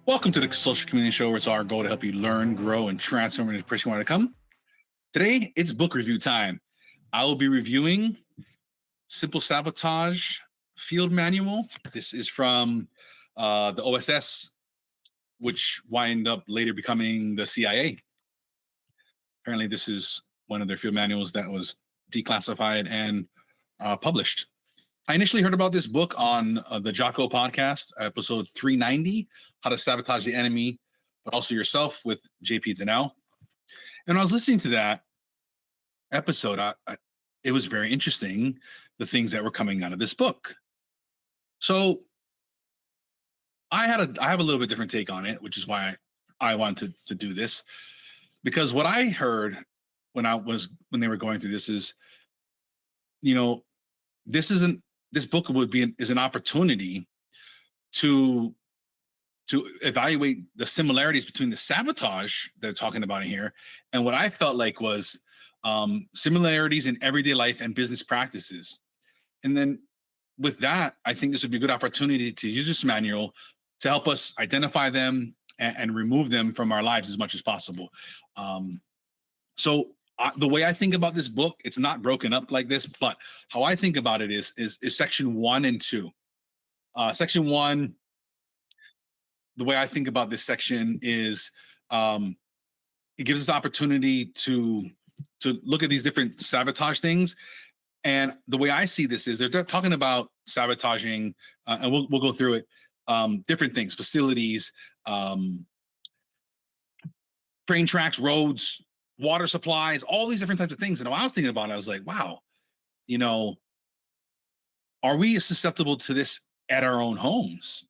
Welcome to the Social Community Show, where it's our goal to help you learn, grow, and transform into the person you want to come. Today, it's book review time. I will be reviewing Simple Sabotage Field Manual. This is from the OSS, which wind up later becoming the CIA. Apparently, this is one of their field manuals that was declassified and published. I initially heard about this book on the Jocko podcast, episode 390, How to Sabotage the Enemy, but also Yourself with JP Donnell. And I was listening to that episode. It was very interesting, the things that were coming out of this book. So I have a little bit different take on it, which is why I wanted to do this. Because what I heard when they were going through this is, this book is an opportunity to evaluate the similarities between the sabotage they're talking about in here and what I felt like was similarities in everyday life and business practices. And then with that, I think this would be a good opportunity to use this manual to help us identify them and remove them from our lives as much as possible. The way I think about this book, it's not broken up like this, but how I think about it is section 1 and 2. Section 1, the way I think about this section is it gives us the opportunity to look at these different sabotage things. And the way I see this is they're talking about sabotaging, and we'll go through it, different things, facilities, train tracks, roads, water supplies, all these different types of things. And when I was thinking about it, I was like, wow, are we susceptible to this at our own homes?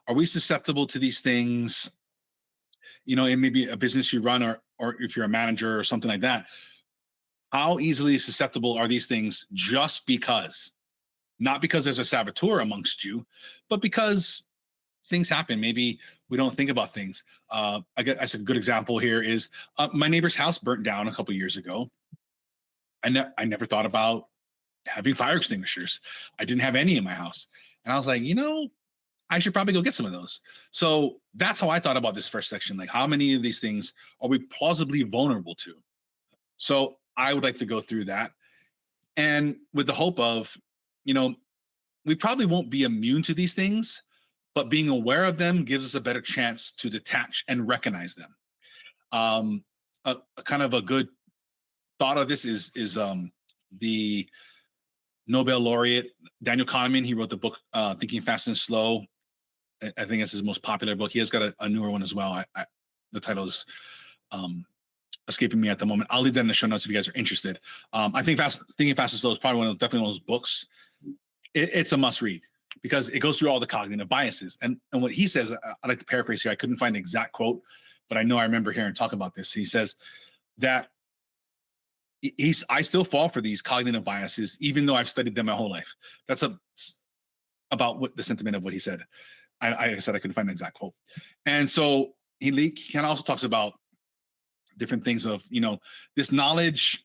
Are we susceptible to these things, in maybe a business you run or if you're a manager or something like that? How easily susceptible are these things just because? Not because there's a saboteur amongst you, but because things happen. Maybe we don't think about things. I guess a good example here is my neighbor's house burnt down a couple years ago. I never thought about having fire extinguishers. I didn't have any in my house. And I was like, I should probably go get some of those. So that's how I thought about this first section. Like, how many of these things are we plausibly vulnerable to? So I would like to go through that. And with the hope of, we probably won't be immune to these things, but being aware of them gives us a better chance to detach and recognize them. A kind of a good thought of this is the Nobel laureate Daniel Kahneman. He wrote the book Thinking Fast and Slow. I think it's his most popular book. He has got a newer one as well. The title is escaping me at the moment. I'll leave that in the show notes if you guys are interested. I think Thinking Fast and Slow is probably definitely one of those books. It's a must read because it goes through all the cognitive biases. And what he says, I'd like to paraphrase here. I couldn't find the exact quote, but I know I remember hearing talk about this. He says that I still fall for these cognitive biases, even though I've studied them my whole life. That's about what the sentiment of what he said. I said I couldn't find the exact quote. And so he kind of also talks about different things of, this knowledge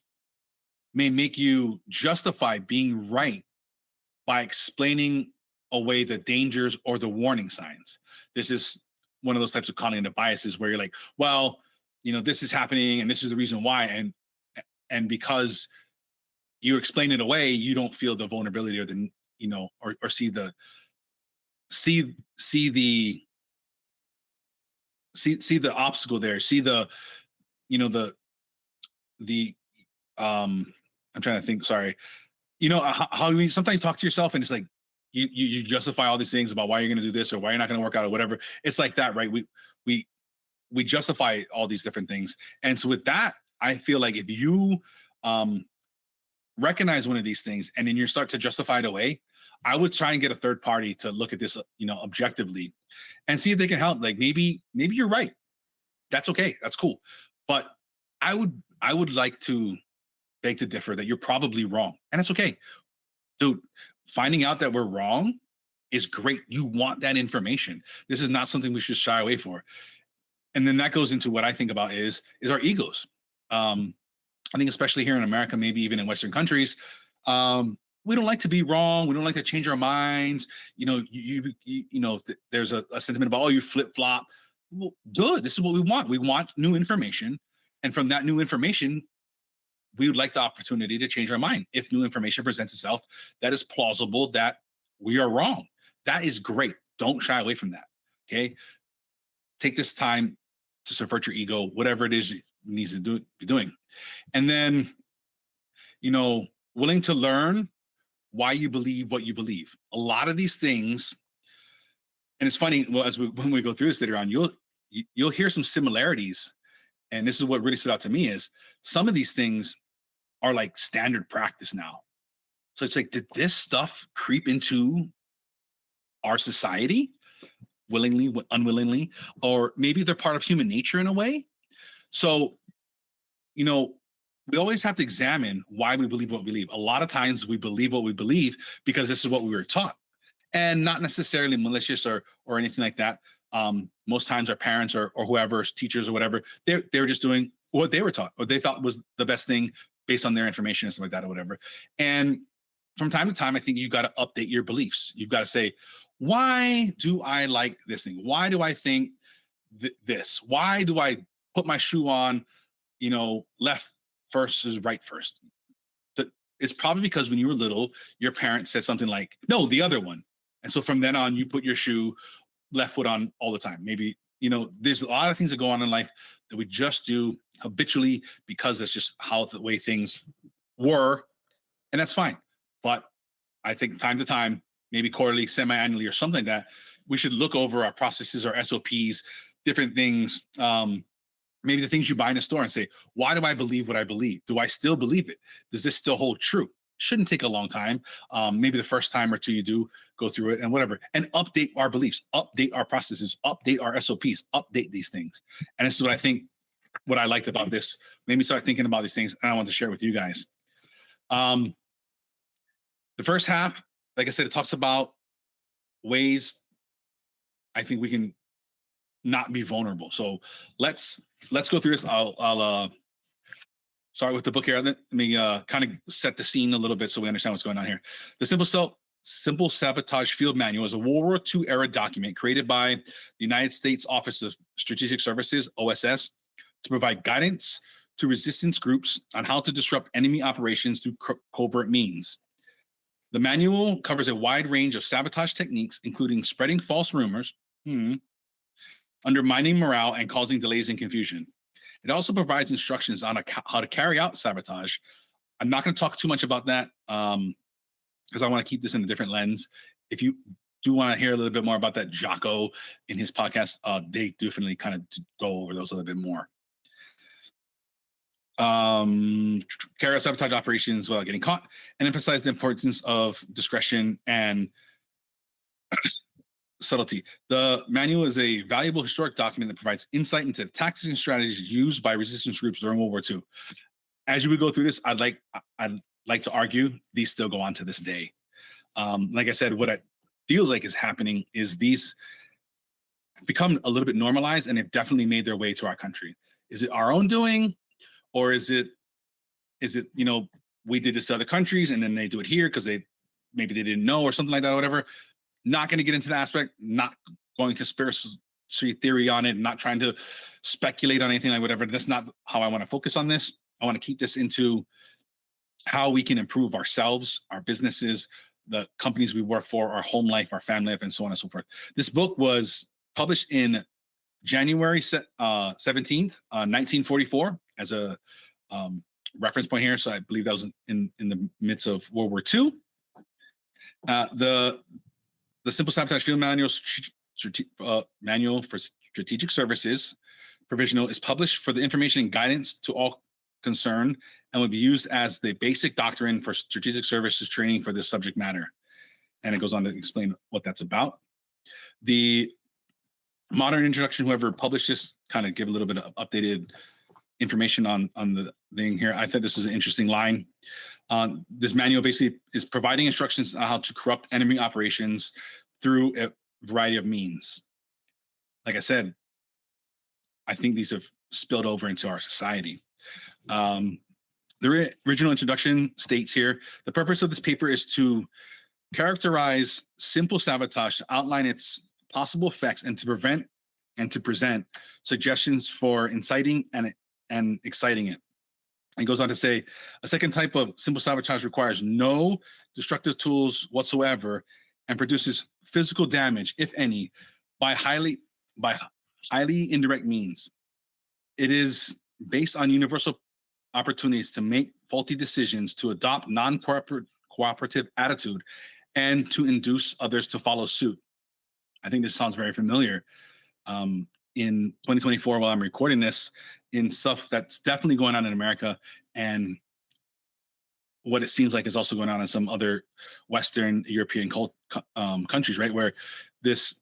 may make you justify being right by explaining away the dangers or the warning signs. This is one of those types of cognitive biases where you're like, well, this is happening and this is the reason why. And because you explain it away, you don't feel the vulnerability or the, or see the obstacle there, see the, I'm trying to think, sorry. How you sometimes talk to yourself and it's like, you justify all these things about why you're going to do this or why you're not going to work out or whatever. It's like that, right? We justify all these different things. And so with that, I feel like if you recognize one of these things and then you start to justify it away, I would try and get a third party to look at this, objectively and see if they can help. Like maybe you're right. That's okay. That's cool. But I would like to beg to differ that you're probably wrong. And it's okay. Dude, finding out that we're wrong is great. You want that information. This is not something we should shy away for. And then that goes into what I think about is our egos. I think especially here in America, maybe even in Western countries, we don't like to be wrong. We don't like to change our minds. There's a sentiment about, oh, you flip flop. Well, good. This is what we want. We want new information. And from that new information, we would like the opportunity to change our mind. If new information presents itself that is plausible that we are wrong, that is great. Don't shy away from that. Okay. Take this time to subvert your ego, whatever it is you need to be doing. And then, willing to learn why you believe what you believe. A lot of these things, and it's funny, well, when we go through this later on, you'll hear some similarities. And this is what really stood out to me is some of these things are like standard practice now. So it's like, did this stuff creep into our society willingly, unwillingly, or maybe they're part of human nature in a way? So, we always have to examine why we believe what we believe. A lot of times we believe what we believe because this is what we were taught, and not necessarily malicious or anything like that. Most times our parents or whoever, teachers or whatever, they were just doing what they were taught or they thought was the best thing based on their information and stuff like that or whatever. And from time to time, I think you got to update your beliefs. You've got to say, why do I like this thing? Why do I think this? Why do I put my shoe on, left versus right first? It's probably because when you were little, your parents said something like, no, the other one. And so from then on, you put your shoe left foot on all the time. Maybe, there's a lot of things that go on in life that we just do habitually because it's just how the way things were. And that's fine. But I think time to time, maybe quarterly, semi-annually or something like that, we should look over our processes, our SOPs, different things, maybe the things you buy in a store and say, why do I believe what I believe? Do I still believe it? Does this still hold true? Shouldn't take a long time. Maybe the first time or two you do go through it and whatever, and update our beliefs, update our processes, update our SOPs, update these things. And this is what I think, what I liked about this, made me start thinking about these things, and I want to share with you guys. The first half, like I said, it talks about ways I think we can not be vulnerable. So let's go through this. I'll start with the book here. Let me kind of set the scene a little bit so we understand what's going on here. The Simple Sabotage Field Manual is a World War II era document created by the United States Office of Strategic Services, OSS, to provide guidance to resistance groups on how to disrupt enemy operations through covert means. The manual covers a wide range of sabotage techniques, including spreading false rumors, undermining morale, and causing delays and confusion. It also provides instructions on how to carry out sabotage. I'm not going to talk too much about that because I want to keep this in a different lens. If you do want to hear a little bit more about that, Jocko in his podcast, they definitely kind of go over those a little bit more. Carry out sabotage operations without getting caught, and emphasize the importance of discretion and subtlety. The manual is a valuable historic document that provides insight into the tactics and strategies used by resistance groups during World War II. As you would go through this, I'd like to argue these still go on to this day. Like I said, what it feels like is happening is these become a little bit normalized, and they've definitely made their way to our country. Is it our own doing? Or is it, we did this to other countries and then they do it here because maybe they didn't know or something like that or whatever. Not going to get into that aspect, not going conspiracy theory on it, not trying to speculate on anything like whatever. That's not how I want to focus on this. I want to keep this into how we can improve ourselves, our businesses, the companies we work for, our home life, our family life, and so on and so forth. This book was published in January 17th, 1944, as a reference point here. So I believe that was in the midst of World War II. The Simple Sabotage Field Manual, Manual for Strategic Services, provisional, is published for the information and guidance to all concerned and would be used as the basic doctrine for strategic services training for this subject matter. And it goes on to explain what that's about. The modern introduction, whoever published this, kind of give a little bit of updated information on the thing here. I thought this was an interesting line. This manual basically is providing instructions on how to corrupt enemy operations through a variety of means. Like I said, I think these have spilled over into our society. The original introduction states here, the purpose of this paper is to characterize simple sabotage, to outline its possible effects, and to prevent and to present suggestions for inciting and exciting it. And goes on to say, a second type of simple sabotage requires no destructive tools whatsoever and produces physical damage, if any, by by highly indirect means. It is based on universal opportunities to make faulty decisions, to adopt non-cooperative attitude, and to induce others to follow suit. I think this sounds very familiar. In 2024, while I'm recording this, in stuff that's definitely going on in America, and what it seems like is also going on in some other Western European countries, right? Where this,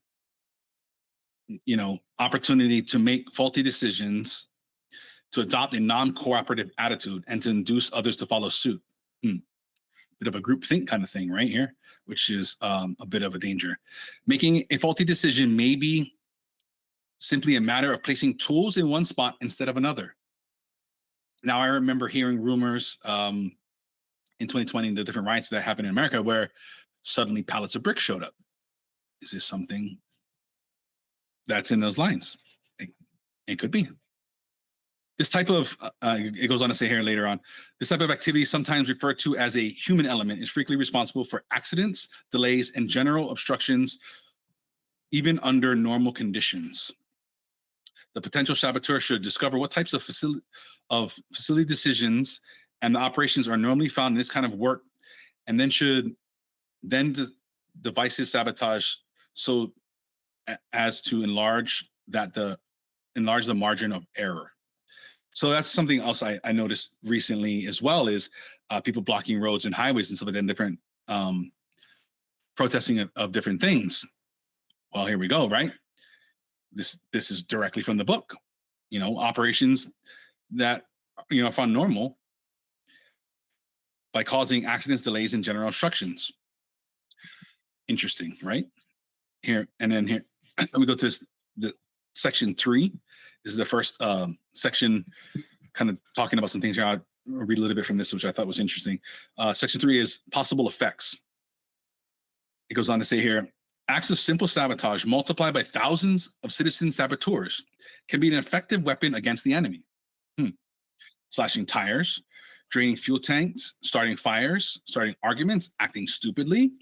opportunity to make faulty decisions, to adopt a non-cooperative attitude, and to induce others to follow suit. Bit of a groupthink kind of thing right here, which is a bit of a danger. Making a faulty decision may be simply a matter of placing tools in one spot instead of another. Now, I remember hearing rumors in 2020, the different riots that happened in America, where suddenly pallets of bricks showed up. Is this something that's in those lines? It could be. This type of, it goes on to say here later on, this type of activity, sometimes referred to as a human element, is frequently responsible for accidents, delays, and general obstructions, even under normal conditions. The potential saboteur should discover what types of facility decisions and the operations are normally found in this kind of work, and then should devise his sabotage so as to enlarge the margin of error. So that's something else I noticed recently as well, is people blocking roads and highways and stuff like that, and different protesting of different things. Well, here we go, right? This is directly from the book. Operations that are found normal by causing accidents, delays, and general obstructions. Interesting, right? Here and then here, we go to the section 3. This is the first section, kind of talking about some things here. I'll read a little bit from this, which I thought was interesting. Section 3 is possible effects. It goes on to say here, acts of simple sabotage multiplied by thousands of citizen saboteurs can be an effective weapon against the enemy. Slashing tires, draining fuel tanks, starting fires, starting arguments, acting stupidly,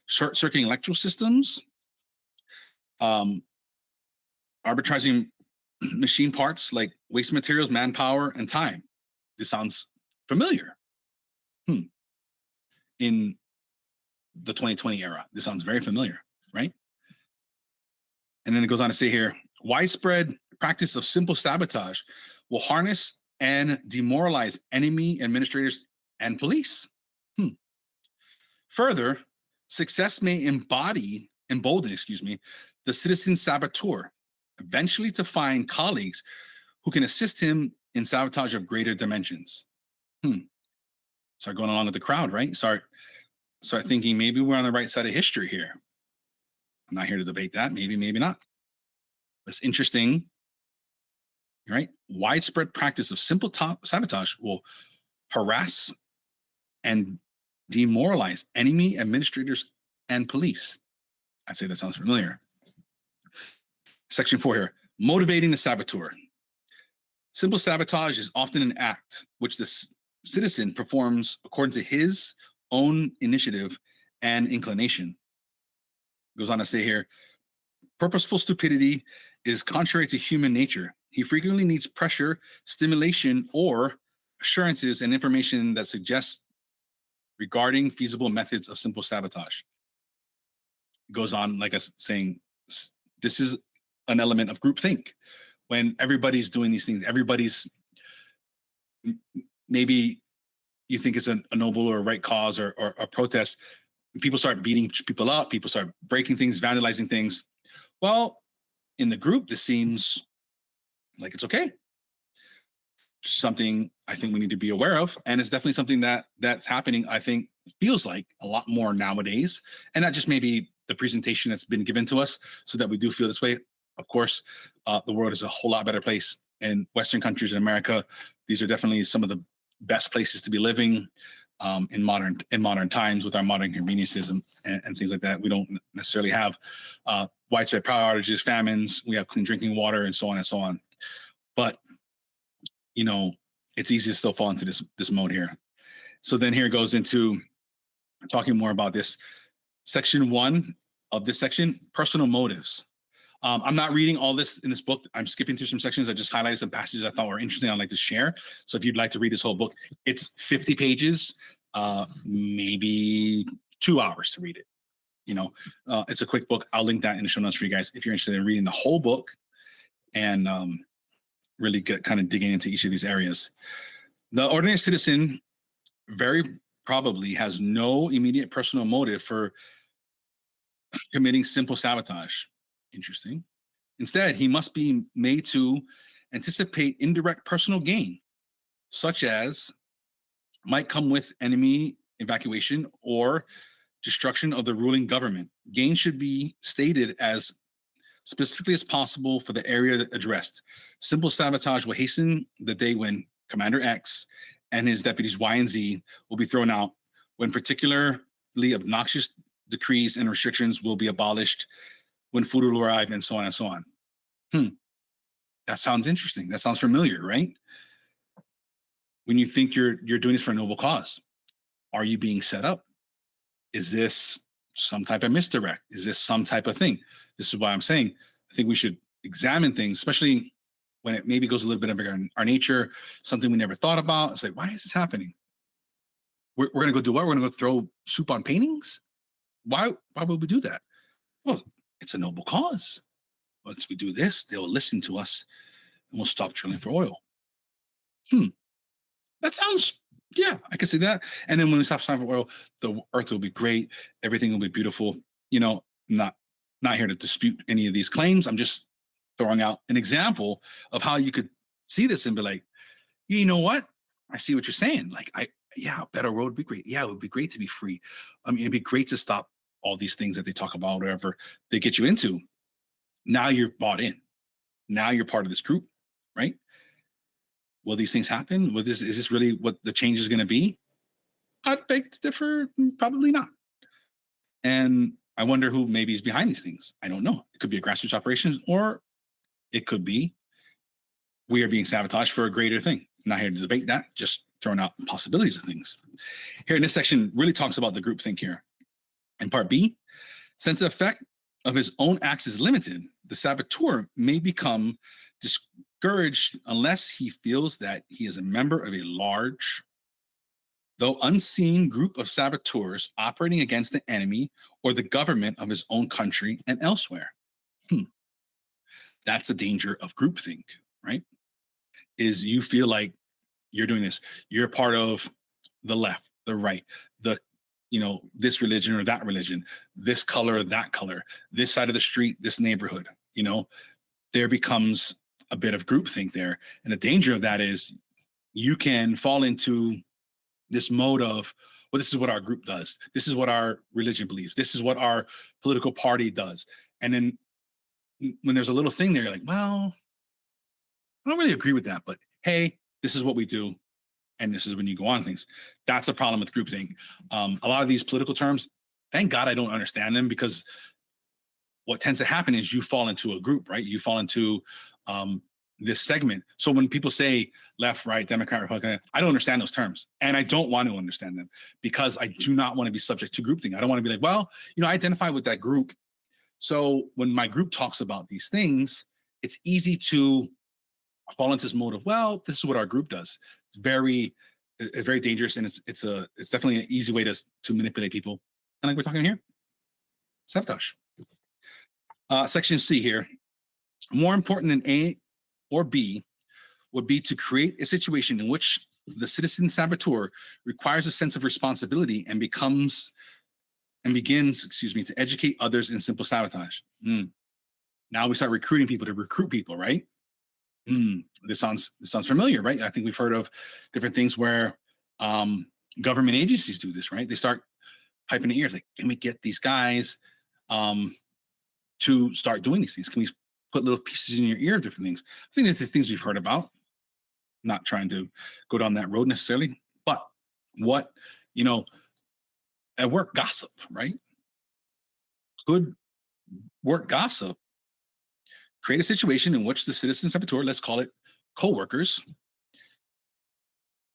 short-circuiting electrical systems, arbitraging machine parts like waste materials, manpower, and time. This sounds familiar. In the 2020 era, this sounds very familiar, right? And then it goes on to say here, widespread practice of simple sabotage will harness and demoralize enemy administrators and police. Further, success may embolden, the citizen saboteur, eventually to find colleagues who can assist him in sabotage of greater dimensions. Start going along with the crowd, right? Start thinking maybe we're on the right side of history here. I'm not here to debate that. Maybe not. It's interesting, right? Widespread practice of simple sabotage will harass and demoralize enemy administrators and police. I'd say that sounds familiar. Section 4 here, motivating the saboteur. Simple sabotage is often an act which the citizen performs according to his own initiative and inclination. It goes on to say here, purposeful stupidity is contrary to human nature. He frequently needs pressure, stimulation, or assurances and information that suggests regarding feasible methods of simple sabotage. It goes on, like I was saying, this is an element of groupthink. When everybody's doing these things, maybe you think it's a noble or a right cause or a protest, people start beating people up, people start breaking things, vandalizing things. Well, in the group, this seems like it's okay. Something I think we need to be aware of, and it's definitely something that's happening. I think feels like a lot more nowadays, and not just maybe the presentation that's been given to us, so that we do feel this way. Of course, the world is a whole lot better place in Western countries in America. These are definitely some of the best places to be living in modern times with our modern conveniences and things like that. We don't necessarily have widespread power outages, famines. We have clean drinking water, and so on and so on. But it's easy to still fall into this mode here. So then here it goes into talking more about this. Section 1 of this section, personal motives. I'm not reading all this in this book. I'm skipping through some sections. I just highlighted some passages I thought were interesting. I'd like to share. So if you'd like to read this whole book, it's 50 pages, maybe 2 hours to read it. It's a quick book. I'll link that in the show notes for you guys if you're interested in reading the whole book and really get kind of digging into each of these areas. The ordinary citizen very probably has no immediate personal motive for committing simple sabotage. Interesting. Instead, he must be made to anticipate indirect personal gain, such as might come with enemy evacuation or destruction of the ruling government. Gain should be stated as specifically as possible for the area addressed. Simple sabotage will hasten the day when Commander X and his deputies Y and Z will be thrown out, when particularly obnoxious decrees and restrictions will be abolished, when food will arrive, and so on and so on. That sounds interesting. That sounds familiar, right? When you think you're doing this for a noble cause, are you being set up? Is this some type of misdirect? Is this some type of thing? This is why I'm saying I think we should examine things, especially when it maybe goes a little bit of our nature, something we never thought about. It's like, why is this happening? We're going to go do what? We're going to go throw soup on paintings? Why would we do that? Well, it's a noble cause. Once we do this, they'll listen to us and we'll stop drilling for oil. That sounds, yeah, I can see that. And then when we stop drilling for oil, the earth will be great. Everything will be beautiful. Not here to dispute any of these claims. I'm just throwing out an example of how you could see this and be like, you know what? I see what you're saying. Like, a better world would be great. Yeah, it would be great to be free. I mean, it'd be great to stop all these things that they talk about, whatever they get you into. Now you're bought in. Now you're part of this group, right? Will these things happen? Is this really what the change is going to be? I'd beg to differ. Probably not. And I wonder who maybe is behind these things. I don't know. It could be a grassroots operation, or it could be we are being sabotaged for a greater thing. I'm not here to debate that, just throwing out possibilities of things. Here in this section really talks about the groupthink here. In part B, since the effect of his own acts is limited, the saboteur may become discouraged unless he feels that he is a member of a large, though unseen group of saboteurs operating against the enemy or the government of his own country and elsewhere. That's the danger of groupthink, right? Is you feel like you're doing this. You're part of the left, the right, this religion or that religion, this color or that color, this side of the street, this neighborhood. There becomes a bit of groupthink there. And the danger of that is you can fall into this mode of, well, this is what our group does. This is what our religion believes. This is what our political party does. And then when there's a little thing there, you're like, well, I don't really agree with that, but hey, this is what we do. And this is when you go on things. That's a problem with groupthink. A lot of these political terms, thank God I don't understand them, because what tends to happen is you fall into a group, right? You fall into this segment. So when people say left, right, Democrat, Republican, I don't understand those terms. And I don't want to understand them because I do not want to be subject to groupthink. I don't want to be like, well, I identify with that group. So when my group talks about these things, it's easy to fall into this mode of, well, this is what our group does. It's very dangerous, and it's definitely an easy way to manipulate people. And like we're talking here, sabotage. Section C here. More important than A or B would be to create a situation in which the citizen saboteur requires a sense of responsibility and begins, to educate others in simple sabotage. Now we start recruiting people to recruit people, right? This sounds familiar, right? I think we've heard of different things where government agencies do this, right? They start piping the ears, like, can we get these guys to start doing these things? Can we put little pieces in your ear of different things? I think that's the things we've heard about. not trying to go down that road necessarily. But what, you know, at work gossip, right? Good work gossip create a situation in which the citizen saboteur, let's call it co-workers,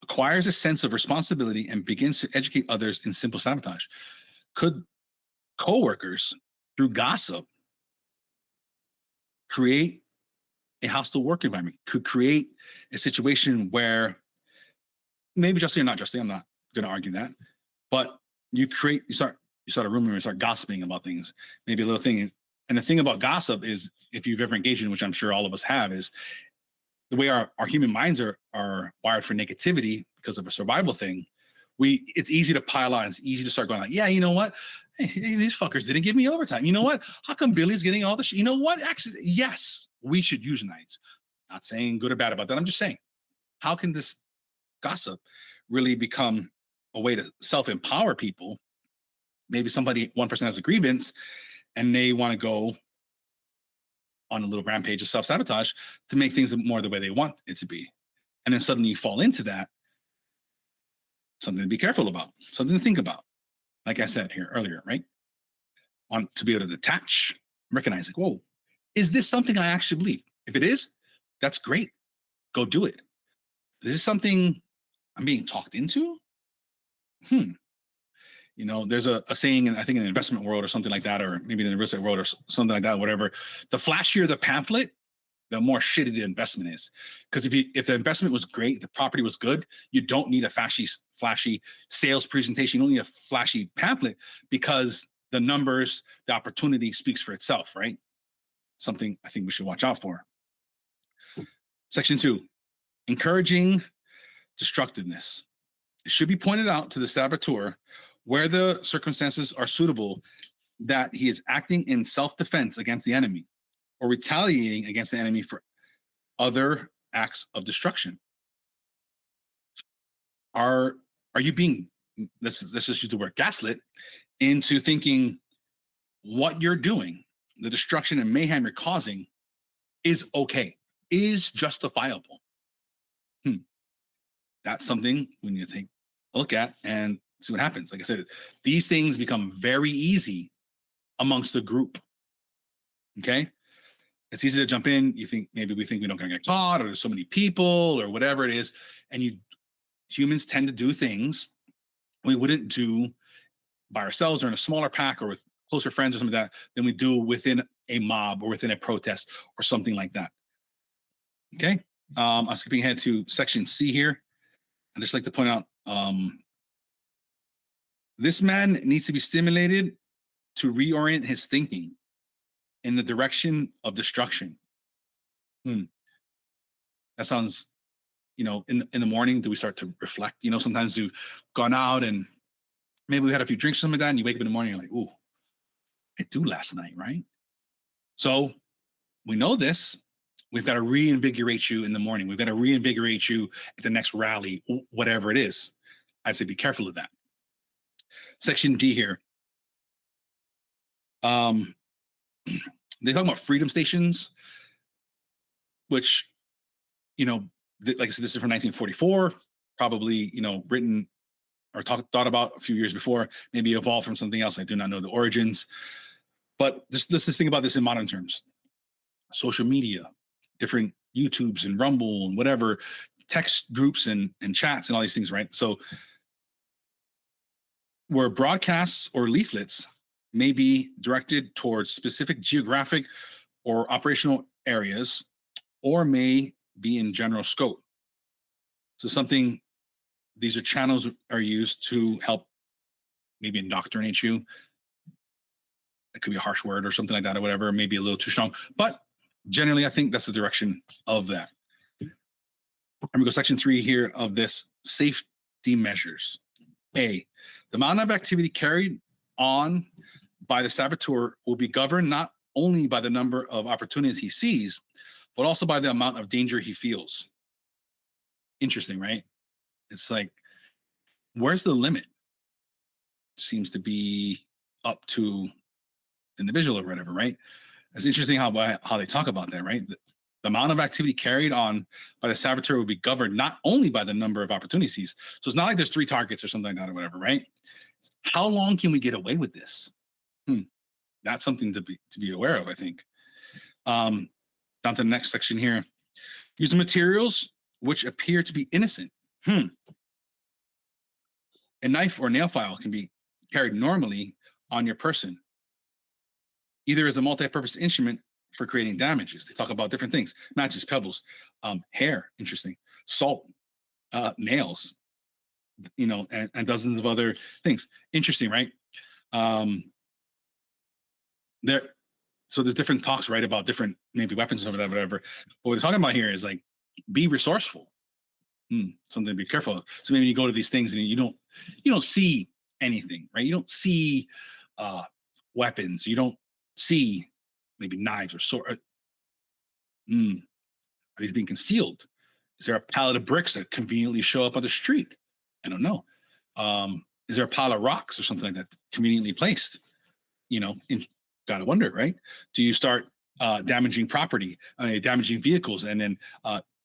acquires a sense of responsibility and begins to educate others in simple sabotage. Could co-workers, through gossip, create a hostile work environment? Could create a situation where maybe justly or not justly, I'm not going to argue that, but you start a rumor and start gossiping about things, maybe a little thing. And the thing about gossip is, if you've ever engaged in, which I'm sure all of us have, is the way our human minds are wired for negativity because of a survival thing. It's easy to pile on. It's easy to start going like, yeah, you know what? Hey, these fuckers didn't give me overtime. You know what? How come Billy's getting all this? You know what? Actually, yes, we should unionize. Not saying good or bad about that. I'm just saying, how can this gossip really become a way to self-empower people? Maybe one person has a grievance and they want to go on a little rampage of self-sabotage to make things more the way they want it to be. And then suddenly you fall into that. Something to be careful about, something to think about. Like I said here earlier, right? On to be able to detach, recognize like, whoa, is this something I actually believe? If it is, that's great. Go do it. Is this something I'm being talked into? There's a saying, I think in the investment world or something like that, or maybe in the real estate world or something like that, whatever. The flashier the pamphlet, the more shitty the investment is. Because if the investment was great, the property was good, you don't need a flashy sales presentation. You don't need a flashy pamphlet, because the numbers, the opportunity speaks for itself, right? Something I think we should watch out for. Section 2, encouraging destructiveness. It should be pointed out to the saboteur, where the circumstances are suitable, that he is acting in self-defense against the enemy or retaliating against the enemy for other acts of destruction. Are you being, let's just use the word gaslit, into thinking what you're doing, the destruction and mayhem you're causing, is okay, is justifiable? That's something we need to take a look at and see what happens. Like I said, these things become very easy amongst the group. Okay. It's easy to jump in. We think we don't gonna get caught, or there's so many people, or whatever it is. And humans tend to do things we wouldn't do by ourselves or in a smaller pack or with closer friends or something like that than we do within a mob or within a protest or something like that. Okay. I'm skipping ahead to section C here. I'd just like to point out, this man needs to be stimulated to reorient his thinking in the direction of destruction. That sounds, in the morning, do we start to reflect? Sometimes we've gone out and maybe we had a few drinks or something like that, and you wake up in the morning and you're like, ooh, I do last night, right? So we know this. We've got to reinvigorate you in the morning. We've got to reinvigorate you at the next rally, whatever it is. I'd say be careful of that. Section D here. They talk about freedom stations, which, like I said, this is from 1944, probably, written or thought about a few years before, maybe evolved from something else. I do not know the origins. But let's just think about this in modern terms. Social media, different YouTubes and Rumble and whatever, text groups and chats and all these things, right? So where broadcasts or leaflets may be directed towards specific geographic or operational areas, or may be in general scope. So these are channels are used to help maybe indoctrinate you. It could be a harsh word or something like that, or whatever, maybe a little too strong. But generally, I think that's the direction of that. And we go section 3 here of this, safety measures. A, the amount of activity carried on by the saboteur will be governed not only by the number of opportunities he sees, but also by the amount of danger he feels. Interesting, right? It's like, where's the limit? Seems to be up to the individual or whatever, right? It's interesting how they talk about that, right? The amount of activity carried on by the saboteur will be governed not only by the number of opportunities. So it's not like there's 3 targets or something like that or whatever, right? How long can we get away with this? Hmm. That's something to be aware of, I think. Um, Down to the next section here. Use materials which appear to be innocent. A knife or nail file can be carried normally on your person, either as a multi-purpose instrument for creating damages. They talk about different things, matches, pebbles, hair, interesting, salt, nails, and dozens of other things. Interesting, right? Um, there, so there's different talks, right, about different maybe weapons or whatever. What we're talking about here is like be resourceful. Something to be careful of. So maybe you go to these things and you don't see anything, right? You don't see weapons. You don't see maybe knives or sword. Are these being concealed? Is there a pallet of bricks that conveniently show up on the street? I don't know. Is there a pile of rocks or something like that conveniently placed? Gotta wonder, right? Do you start damaging property, damaging vehicles, and then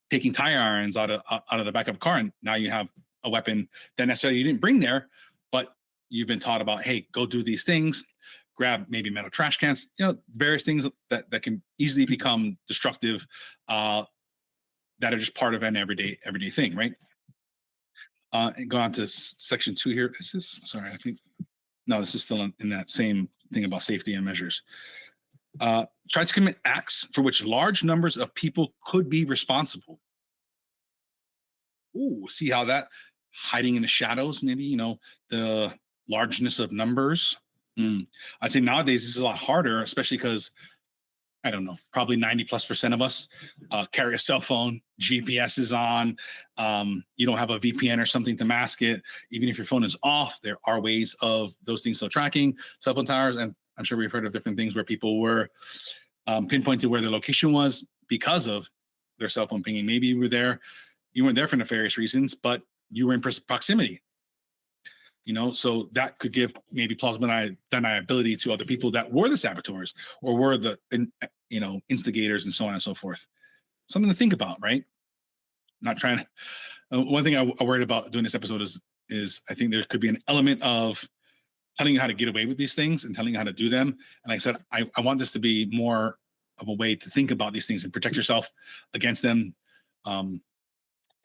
taking tire irons out of the back of a car, and now you have a weapon that necessarily you didn't bring there, but you've been taught about, hey, go do these things, grab maybe metal trash cans, various things that can easily become destructive, that are just part of an everyday thing, right? And go on to section 2 here. Is this, sorry, I think, no, this is still in that same thing about safety and measures. Try to commit acts for which large numbers of people could be responsible. Ooh, see how that hiding in the shadows, maybe, the largeness of numbers. I'd say nowadays this is a lot harder, especially because I don't know, probably 90+% of us carry a cell phone, GPS is on, you don't have a VPN or something to mask it. Even if your phone is off, there are ways of those things still tracking cell phone towers. And I'm sure we've heard of different things where people were pinpointed where their location was because of their cell phone pinging. Maybe you weren't there for nefarious reasons, but you were in proximity. So that could give maybe plausible deniability to other people that were the saboteurs or were the instigators and so on and so forth. Something to think about, right? Not trying to. One thing I worried about doing this episode is I think there could be an element of telling you how to get away with these things and telling you how to do them. And like I said, I want this to be more of a way to think about these things and protect yourself against them, and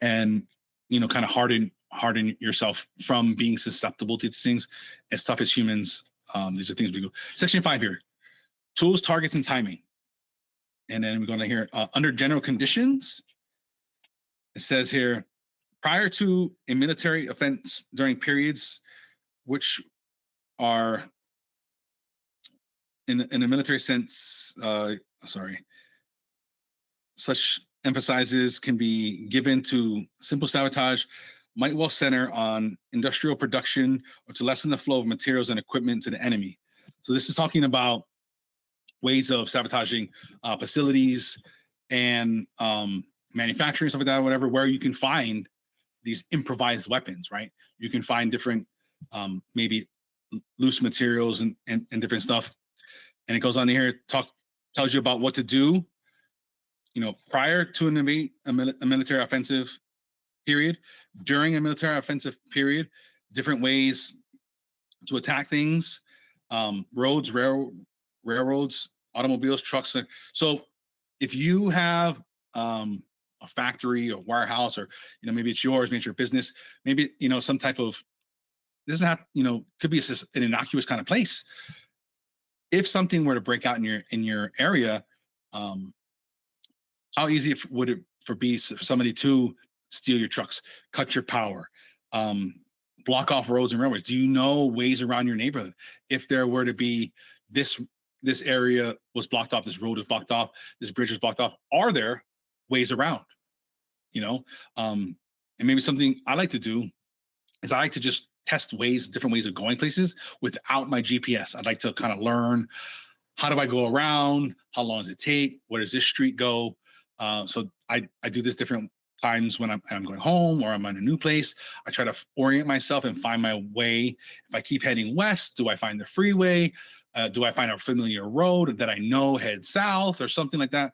kind of harden yourself from being susceptible to these things. As tough as humans, these are things we go. Section 5 here: tools, targets, and timing. And then we're going to hear under general conditions. It says here, prior to a military offense, during periods which are in a military sense, such emphasizes can be given to simple sabotage, might well center on industrial production or to lessen the flow of materials and equipment to the enemy. So this is talking about ways of sabotaging facilities and manufacturing, stuff like that, whatever, where you can find these improvised weapons, right? You can find different, maybe loose materials and different stuff. And it goes on here, tells you about what to do, prior to a military offensive period, during a military offensive period, different ways to attack things, roads, railroads, automobiles, trucks. So if you have a factory or warehouse, or maybe it's yours, maybe it's your business, maybe some type of, doesn't have, could be an innocuous kind of place. If something were to break out in your area, how easy would it be for somebody to steal your trucks, cut your power, block off roads and railways? Do you know ways around your neighborhood? If there were to be this area was blocked off, this road is blocked off, this bridge is blocked off, are there ways around? And maybe something I like to do is I like to just test different ways of going places without my GPS. I'd like to kind of learn, how do I go around? How long does it take? Where does this street go? So I do this different times when I'm going home or I'm in a new place. I try to orient myself and find my way. If I keep heading west, do I find the freeway? Do I find a familiar road that I know heads south or something like that?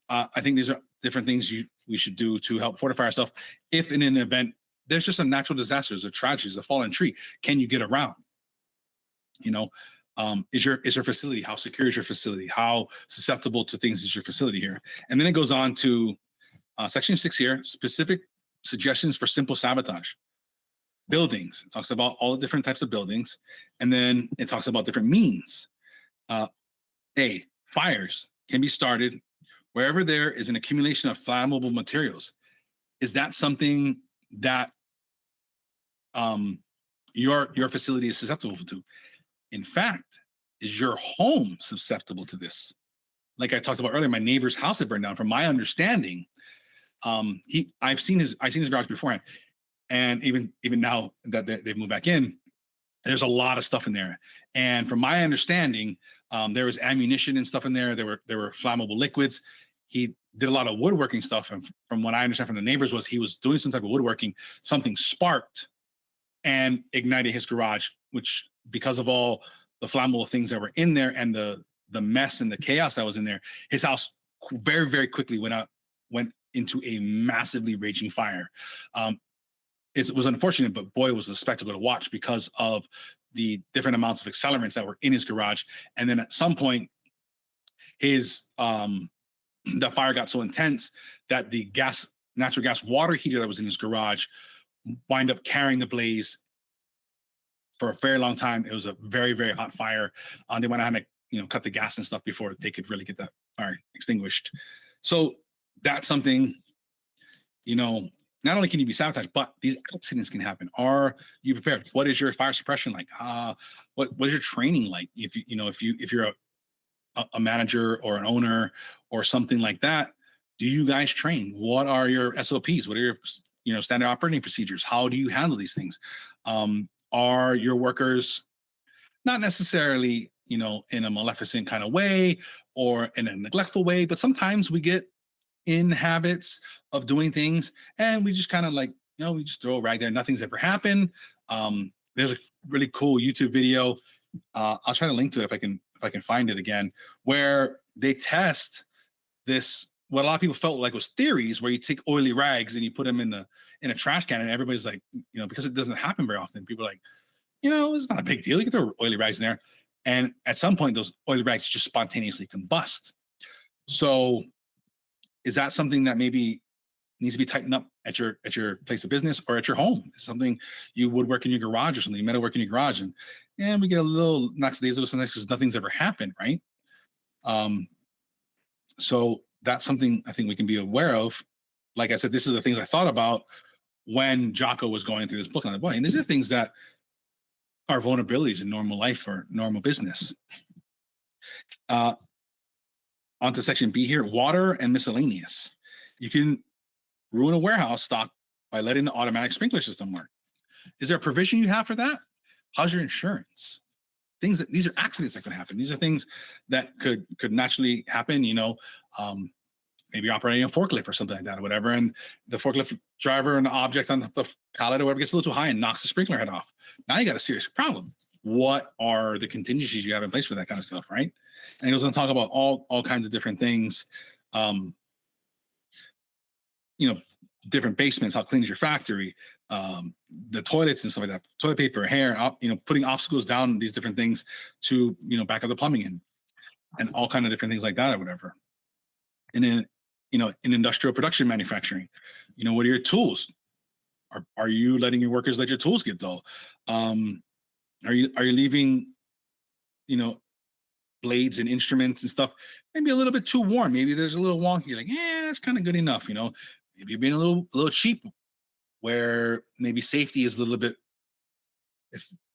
I think these are different things we should do to help fortify ourselves if in an event there's just a natural disaster, there's a tragedy, there's a fallen tree. Can you get around? You know, is your facility, how secure is your facility? How susceptible to things is your facility here? And then it goes on to section 6 here, specific suggestions for simple sabotage. Buildings. It talks about all the different types of buildings, and then it talks about different means. Uh, Fires can be started wherever there is an accumulation of flammable materials. Is that something that your facility is susceptible to? In fact, is your home susceptible to this? Like I talked about earlier, my neighbor's house had burned down. From my understanding, I've seen his garage beforehand, and even now that they've moved back in, there's a lot of stuff in there. And from my understanding, there was ammunition and stuff in there. There were flammable liquids. He did a lot of woodworking stuff, and from what I understand from the neighbors was he was doing some type of woodworking. Something sparked and ignited his garage, which because of all the flammable things that were in there and the mess and the chaos that was in there, his house very, very quickly went into a massively raging fire. It was unfortunate, but boy, it was a spectacle to watch because of the different amounts of accelerants that were in his garage. And then at some point, his the fire got so intense that the natural gas water heater that was in his garage wind up carrying the blaze for a very long time. It was a very, very hot fire. They went ahead and cut the gas and stuff before they could really get that fire extinguished. So that's something, not only can you be sabotaged, but these accidents can happen. Are you prepared? What is your fire suppression like? What is your training like? If you're a manager or an owner or something like that, do you guys train? What are your SOPs? What are your standard operating procedures? How do you handle these things? Are your workers not necessarily in a maleficent kind of way or in a neglectful way, but sometimes we get in habits of doing things and we just kind of we just throw a rag there. Nothing's ever happened. There's a really cool YouTube video. I'll try to link to it if I can find it again, where they test this, what a lot of people felt like was theories, where you take oily rags and you put them in a trash can, and everybody's like, because it doesn't happen very often, people are like, it's not a big deal. You can throw oily rags in there. And at some point, those oily rags just spontaneously combust. So is that something that maybe needs to be tightened up at your place of business or at your home? It's something you would work in your garage or something, you metal work in your garage, and we get a little lackadaisical sometimes because nothing's ever happened, right? So that's something I think we can be aware of. Like I said, this is the things I thought about when Jocko was going through this book. I'm like, boy, and these are things that are vulnerabilities in normal life or normal business. Onto section B here, water and miscellaneous. You can ruin a warehouse stock by letting the automatic sprinkler system work. Is there a provision you have for that? How's your insurance? These are accidents that could happen. These are things that could naturally happen. Maybe you're operating a forklift or something like that or whatever, and the forklift driver and the object on the pallet or whatever gets a little too high and knocks the sprinkler head off. Now you got a serious problem. What are the contingencies you have in place for that kind of stuff, right? And he's going to talk about all kinds of different things. Different basements, how clean is your factory, the toilets and stuff like that, toilet paper, hair, putting obstacles down, these different things to, back up the plumbing and all kind of different things like that or whatever. And then, in industrial production manufacturing, what are your tools? Are you letting your workers let your tools get dull? Are you leaving, blades and instruments and stuff maybe a little bit too warm? Maybe there's a little wonky. You're like, that's kind of good enough. Maybe you're being a little cheap, where maybe safety is a little bit,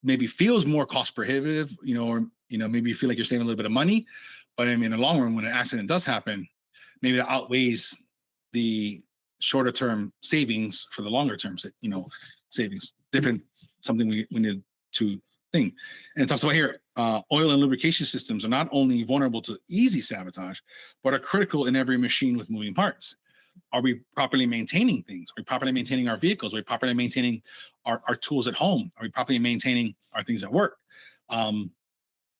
maybe feels more cost prohibitive, or maybe you feel like you're saving a little bit of money, but I mean, in the long run, when an accident does happen, maybe that outweighs the shorter term savings for the longer term, savings. Something we need to think. And it talks about here, oil and lubrication systems are not only vulnerable to easy sabotage, but are critical in every machine with moving parts. Are we properly maintaining things? Are we properly maintaining our vehicles? Are we properly maintaining our tools at home? Are we properly maintaining our things at work? And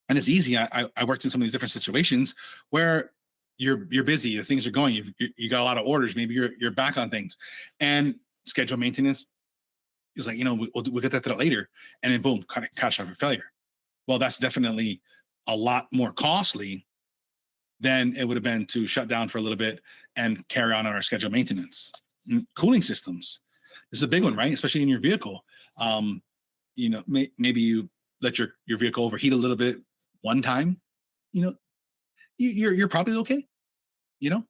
it's easy. I worked in some of these different situations where you're busy, things are going, you got a lot of orders, maybe you're back on things, and schedule maintenance is like, we'll get that to that later, and then boom, kind of catastrophic failure. Well, that's definitely a lot more costly than it would have been to shut down for a little bit and carry on our scheduled maintenance. Cooling systems, this is a big one, right? Especially in your vehicle. Maybe you let your vehicle overheat a little bit one time. You know, you're probably okay. You know,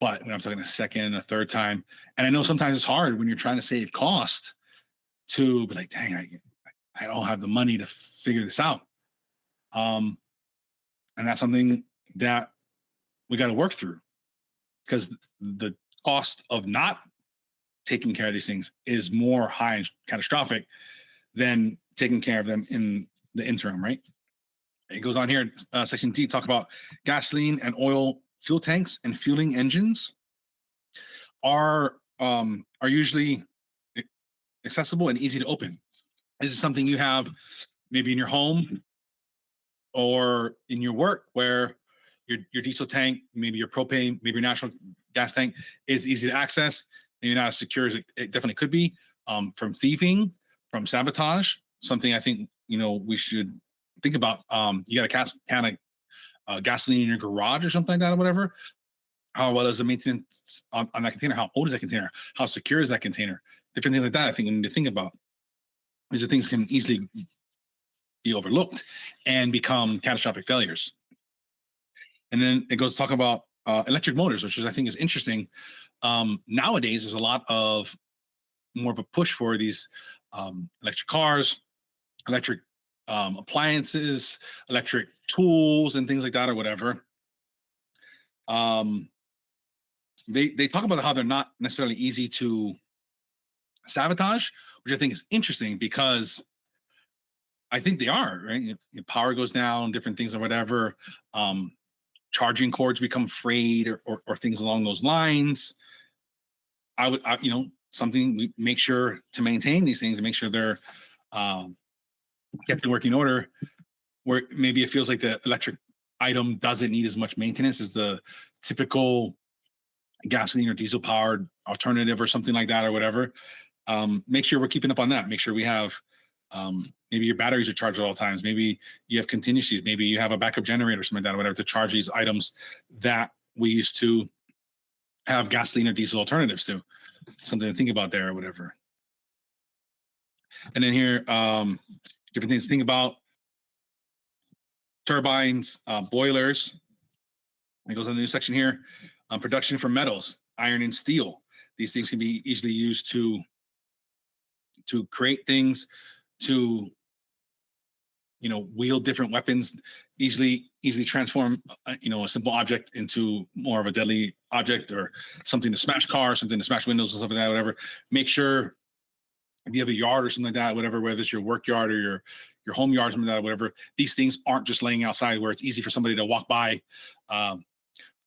but when I'm talking a second, a third time, and I know sometimes it's hard when you're trying to save cost to be like, dang, I don't have the money to figure this out. And that's something that we got to work through, because the cost of not taking care of these things is more high and catastrophic than taking care of them in the interim, right? It goes on here, section D, talk about gasoline and oil fuel tanks and fueling engines are usually accessible and easy to open. This is something you have maybe in your home or in your work, where your diesel tank, maybe your propane, maybe your natural gas tank is easy to access. Maybe not as secure as it definitely could be, from thieving, from sabotage. Something I think we should think about. You got a can of gasoline in your garage or something like that, or whatever. How well is the maintenance on that container? How old is that container? How secure is that container? Different things like that, I think we need to think about. These are things can easily be overlooked and become catastrophic failures. And then it goes to talk about electric motors, which I think is interesting. Nowadays, there's a lot of more of a push for these electric cars, electric appliances, electric tools, and things like that, or whatever. They talk about how they're not necessarily easy to sabotage, which I think is interesting, because I think they are, right? Your power goes down, different things or whatever. Charging cords become frayed, or things along those lines. Something we make sure to maintain these things and make sure they're get the working order, where maybe it feels like the electric item doesn't need as much maintenance as the typical gasoline or diesel powered alternative or something like that, or whatever. Make sure we're keeping up on that. Make sure we have, maybe your batteries are charged at all times. Maybe you have contingencies. Maybe you have a backup generator or something like that, or whatever, to charge these items that we used to have gasoline or diesel alternatives to. Something to think about there, or whatever. And then here, different things to think about: turbines, boilers. It goes on the new section here. Production for metals, iron and steel. These things can be easily used to create things, to wield different weapons, easily transform a simple object into more of a deadly object, or something to smash cars, something to smash windows, and stuff like that, whatever. Make sure if you have a yard or something like that, whatever, whether it's your work yard or your home yard, something like that, whatever, these things aren't just laying outside where it's easy for somebody to walk by,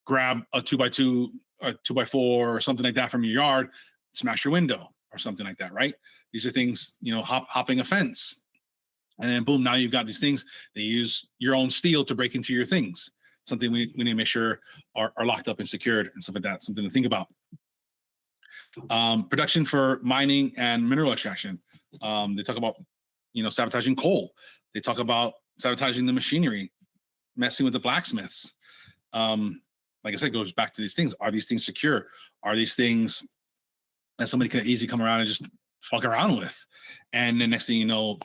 grab a 2x2 or 2x4 or something like that from your yard, smash your window or something like that, right? These are things, hopping a fence, and then boom, now you've got these things. They use your own steel to break into your things. Something we need to make sure are locked up and secured, and stuff like that. Something to think about. Production for mining and mineral extraction. They talk about, sabotaging coal. They talk about sabotaging the machinery, messing with the blacksmiths. Like I said, it goes back to these things. Are these things secure? Are these things that somebody could easily come around and just fuck around with? And the next thing you know,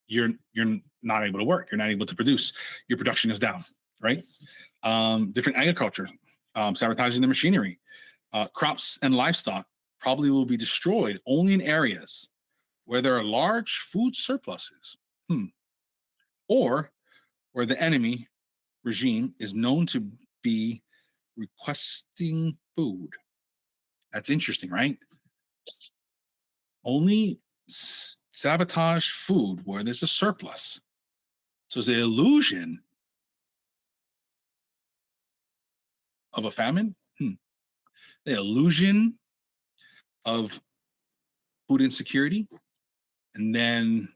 you're not able to work. You're not able to produce. Your production is down, right? Different agriculture, sabotaging the machinery. Crops and livestock probably will be destroyed only in areas where there are large food surpluses, or where the enemy regime is known to be requesting food. That's interesting, right? Only sabotage food where there's a surplus. So it's the illusion of a famine, the illusion of food insecurity. And then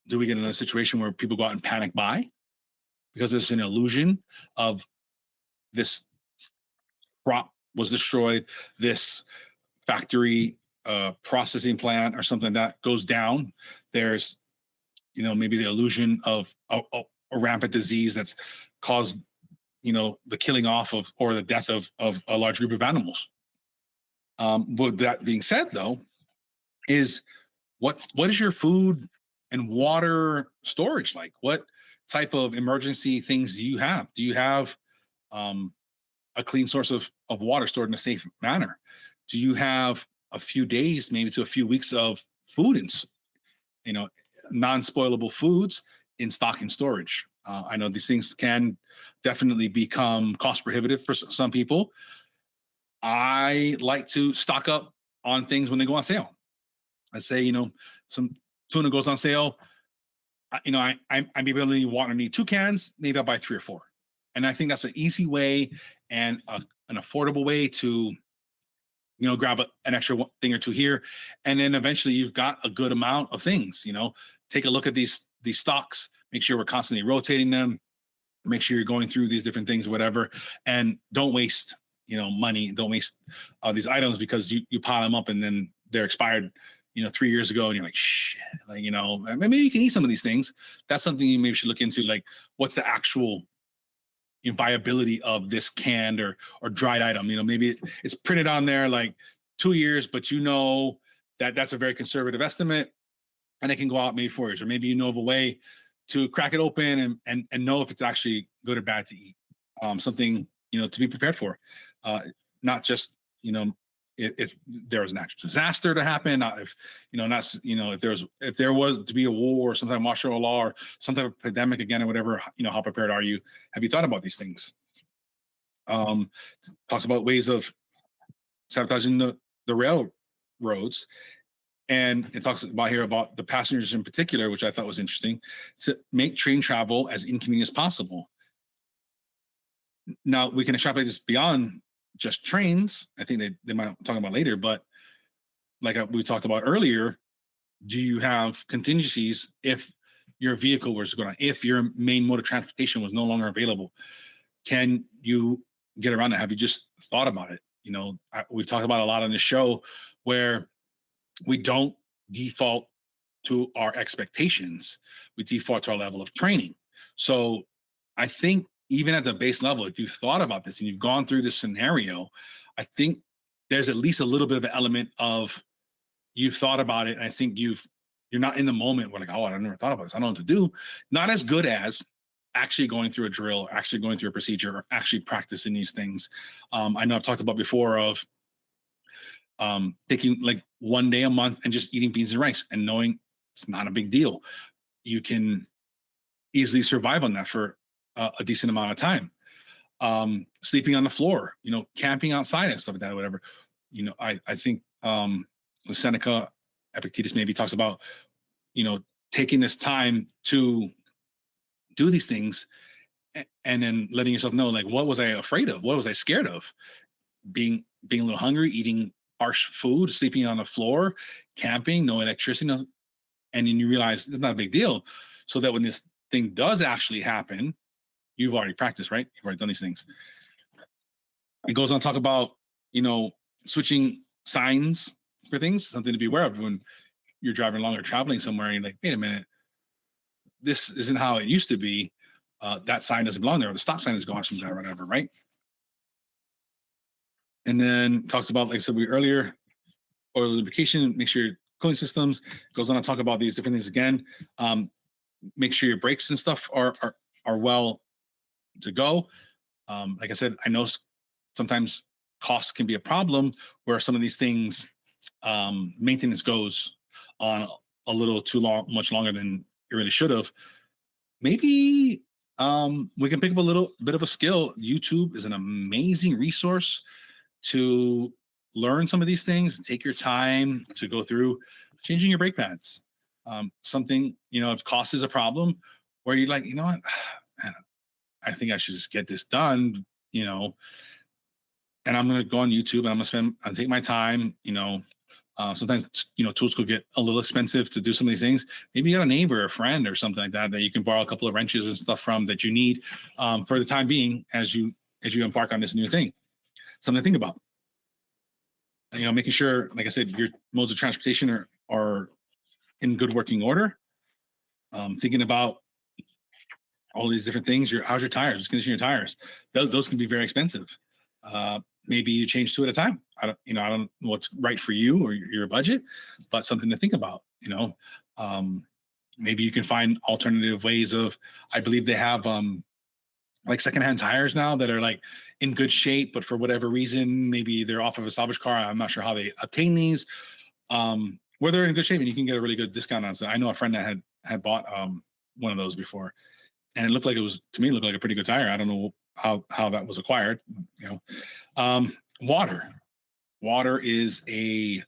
do we get another situation where people go out and panic buy because there's an illusion of this crop was destroyed, this factory processing plant or something that goes down, there's maybe the illusion of a rampant disease that's caused the killing off of or the death of a large group of animals. But that being said, though, is what is your food and water storage like? What type of emergency things do you have? Do you have a clean source of water stored in a safe manner? Do you have a few days, maybe to a few weeks of food and non-spoilable foods in stock and storage? I know these things can definitely become cost prohibitive for some people. I like to stock up on things when they go on sale. Let's say, some tuna goes on sale. I maybe only want to need 2 cans. Maybe I'll buy 3 or 4. And I think that's an easy way and an affordable way to, grab an extra thing or 2 here. And then eventually you've got a good amount of things, take a look at these stocks, make sure we're constantly rotating them, make sure you're going through these different things, whatever, and don't waste, money. Don't waste these items because you pile them up and then they're expired, 3 years ago, and you're like, shit, maybe you can eat some of these things. That's something you maybe should look into. Like, what's the actual viability of this canned or dried item? Maybe it's printed on there like 2 years, but that's a very conservative estimate, and it can go out maybe 4 years, or maybe of a way to crack it open and know if it's actually good or bad to eat. Something to be prepared for, not just if there was a natural disaster to happen, not if if there was to be a war or some type of martial law or some type of pandemic again or whatever. How prepared are you? Have you thought about these things? Talks about ways of sabotaging the railroads, and it talks about here about the passengers in particular, which I thought was interesting, to make train travel as inconvenient as possible. Now we can extrapolate this beyond just trains. I think they might talk about later, but like we talked about earlier, do you have contingencies if your vehicle was going on, if your main mode of transportation was no longer available? Can you get around it? Have you just thought about it? We've talked about a lot on this show where we don't default to our expectations. We default to our level of training. So I think even at the base level, if you've thought about this and you've gone through this scenario, I think there's at least a little bit of an element of you've thought about it. And I think you're not in the moment where like, oh, I never thought about this, I don't know what to do. Not as good as actually going through a drill, or actually going through a procedure, or actually practicing these things. I know I've talked about before of taking like 1 day a month and just eating beans and rice and knowing it's not a big deal. You can easily survive on that for a decent amount of time. Sleeping on the floor, camping outside and stuff like that, or whatever. I think Seneca, Epictetus maybe talks about, taking this time to do these things and then letting yourself know, like, what was I afraid of? What was I scared of? Being a little hungry, eating harsh food, sleeping on the floor, camping, no electricity, and then you realize it's not a big deal. So that when this thing does actually happen, you've already practiced, right? You've already done these things. It goes on to talk about, switching signs for things, something to be aware of when you're driving along or traveling somewhere and you're like, wait a minute, this isn't how it used to be. That sign doesn't belong there, or the stop sign is gone from there, or whatever, right? And then talks about, like I said earlier, oil lubrication, make sure your cooling systems. Goes on to talk about these different things again. Make sure your brakes and stuff are well to go. Like I said, I know sometimes costs can be a problem where some of these things, maintenance goes on a little too much longer than it really should have. Maybe we can pick up a little bit of a skill. YouTube is an amazing resource to learn some of these things and take your time to go through changing your brake pads. Something, if cost is a problem, where you're like, what, man, I think I should just get this done, and I'm going to go on YouTube and I'm going to take my time, sometimes, tools could get a little expensive to do some of these things. Maybe you got a neighbor, a friend or something like that, that you can borrow a couple of wrenches and stuff from that you need for the time being, as you as you embark on this new thing. Something to think about. Making sure, like I said, your modes of transportation are in good working order. Thinking about all these different things. How's your tires? Just condition your tires. Those can be very expensive. Maybe you change two at a time. I don't know what's right for you or your budget, but something to think about. Maybe you can find alternative ways of. I believe they have like secondhand tires now that are like in good shape, but for whatever reason, maybe they're off of a salvage car. I'm not sure how they obtain these. Where they're in good shape and you can get a really good discount on it. So I know a friend that had bought one of those before, and it looked like a pretty good tire. I don't know how that was acquired. Water is a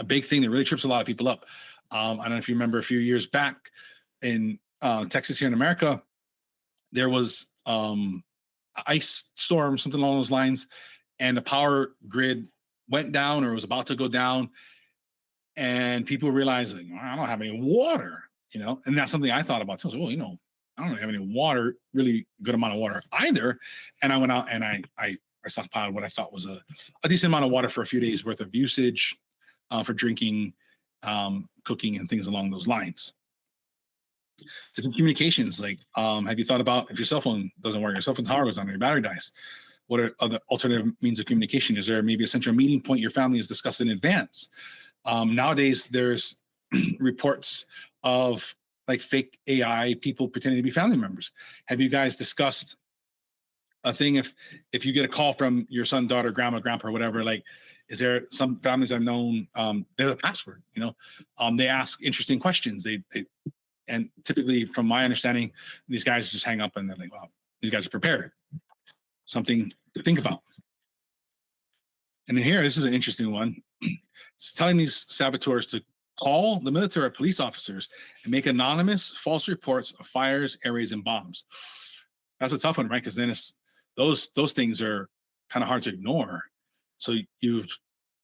big thing that really trips a lot of people up. I don't know if you remember a few years back in Texas here in America, there was ice storm, something along those lines, and the power grid went down or was about to go down, and people realized, like, I don't have any water, and that's something I thought about too. So, I don't have any water, really good amount of water either. And I went out and I stockpiled what I thought was a decent amount of water for a few days worth of usage for drinking, cooking, and things along those lines. Different communications, like have you thought about if your cell phone doesn't work, your cell phone tower goes on, or your battery dies? What are other alternative means of communication? Is there maybe a central meeting point your family has discussed in advance? Nowadays, there's reports of like fake AI people pretending to be family members. Have you guys discussed a thing if you get a call from your son, daughter, grandma, grandpa, or whatever? Like, is there some families I've known? There's a password. They ask interesting questions. They and typically, from my understanding, these guys just hang up and they're like, "Wow, these guys are prepared." Something to think about. And then here, this is an interesting one. It's telling these saboteurs to call the military or police officers and make anonymous false reports of fires, air raids, and bombs. That's a tough one, right? Because then it's those things are kind of hard to ignore. So you've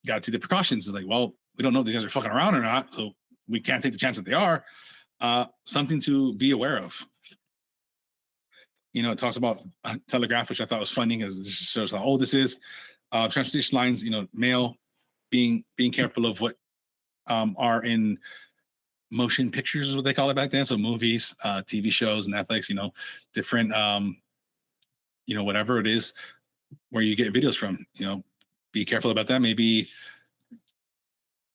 got to take the precautions. It's like, well, we don't know if these guys are fucking around or not, so we can't take the chance that they are. Something to be aware of. It talks about telegraph, which I thought was funny because it shows how old this is. Transportation lines, mail, being careful of what are in motion pictures is what they call it back then. So movies, TV shows, Netflix, different, whatever it is where you get videos from, be careful about that. Maybe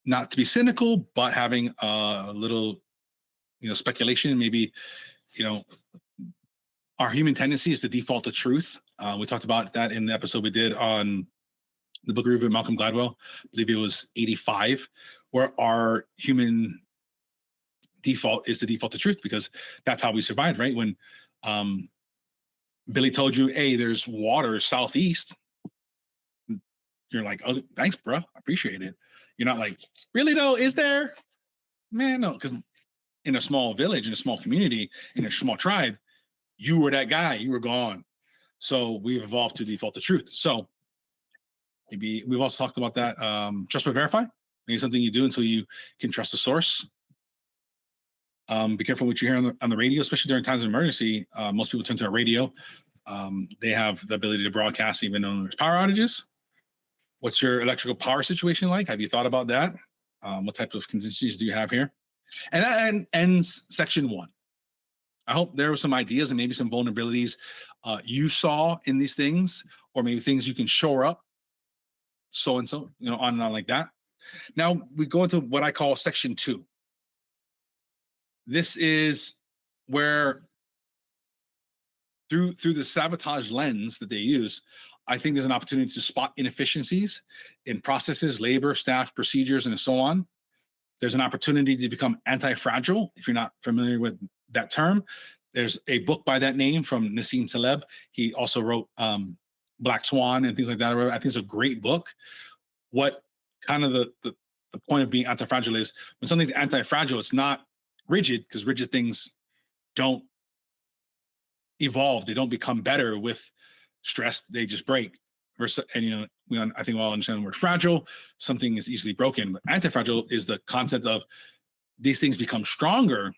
not to be cynical, but having a little, speculation. Maybe, our human tendency is to default to truth. We talked about that in the episode we did on the book review of Malcolm Gladwell. I believe it was 85, where our human default is to default to truth because that's how we survived, right? When Billy told you, hey, there's water southeast, you're like, oh, thanks, bro. I appreciate it. You're not like, really though, is there? Man, no, because in a small village, in a small community, in a small tribe, you were that guy, you were gone. So we've evolved to default to truth. So maybe we've also talked about that. Trust but verify. Maybe something you do until you can trust the source. Be careful what you hear on the radio, especially during times of emergency. Most people turn to a radio. They have the ability to broadcast even though there's power outages. What's your electrical power situation like? Have you thought about that? What types of contingencies do you have here? And that ends section 1. I hope there were some ideas and maybe some vulnerabilities you saw in these things, or maybe things you can shore up, so and so, on and on like that. Now we go into what I call section 2. This is where through the sabotage lens that they use, I think there's an opportunity to spot inefficiencies in processes, labor, staff, procedures, and so on. There's an opportunity to become anti-fragile, if you're not familiar with that term. There's a book by that name from Nassim Taleb. He also wrote Black Swan and things like that. I think it's a great book. What kind of the point of being anti-fragile is when something's anti-fragile, it's not rigid, because rigid things don't evolve. They don't become better with stress. They just break. And I think we all understand the word fragile. Something is easily broken. But anti-fragile is the concept of these things become stronger.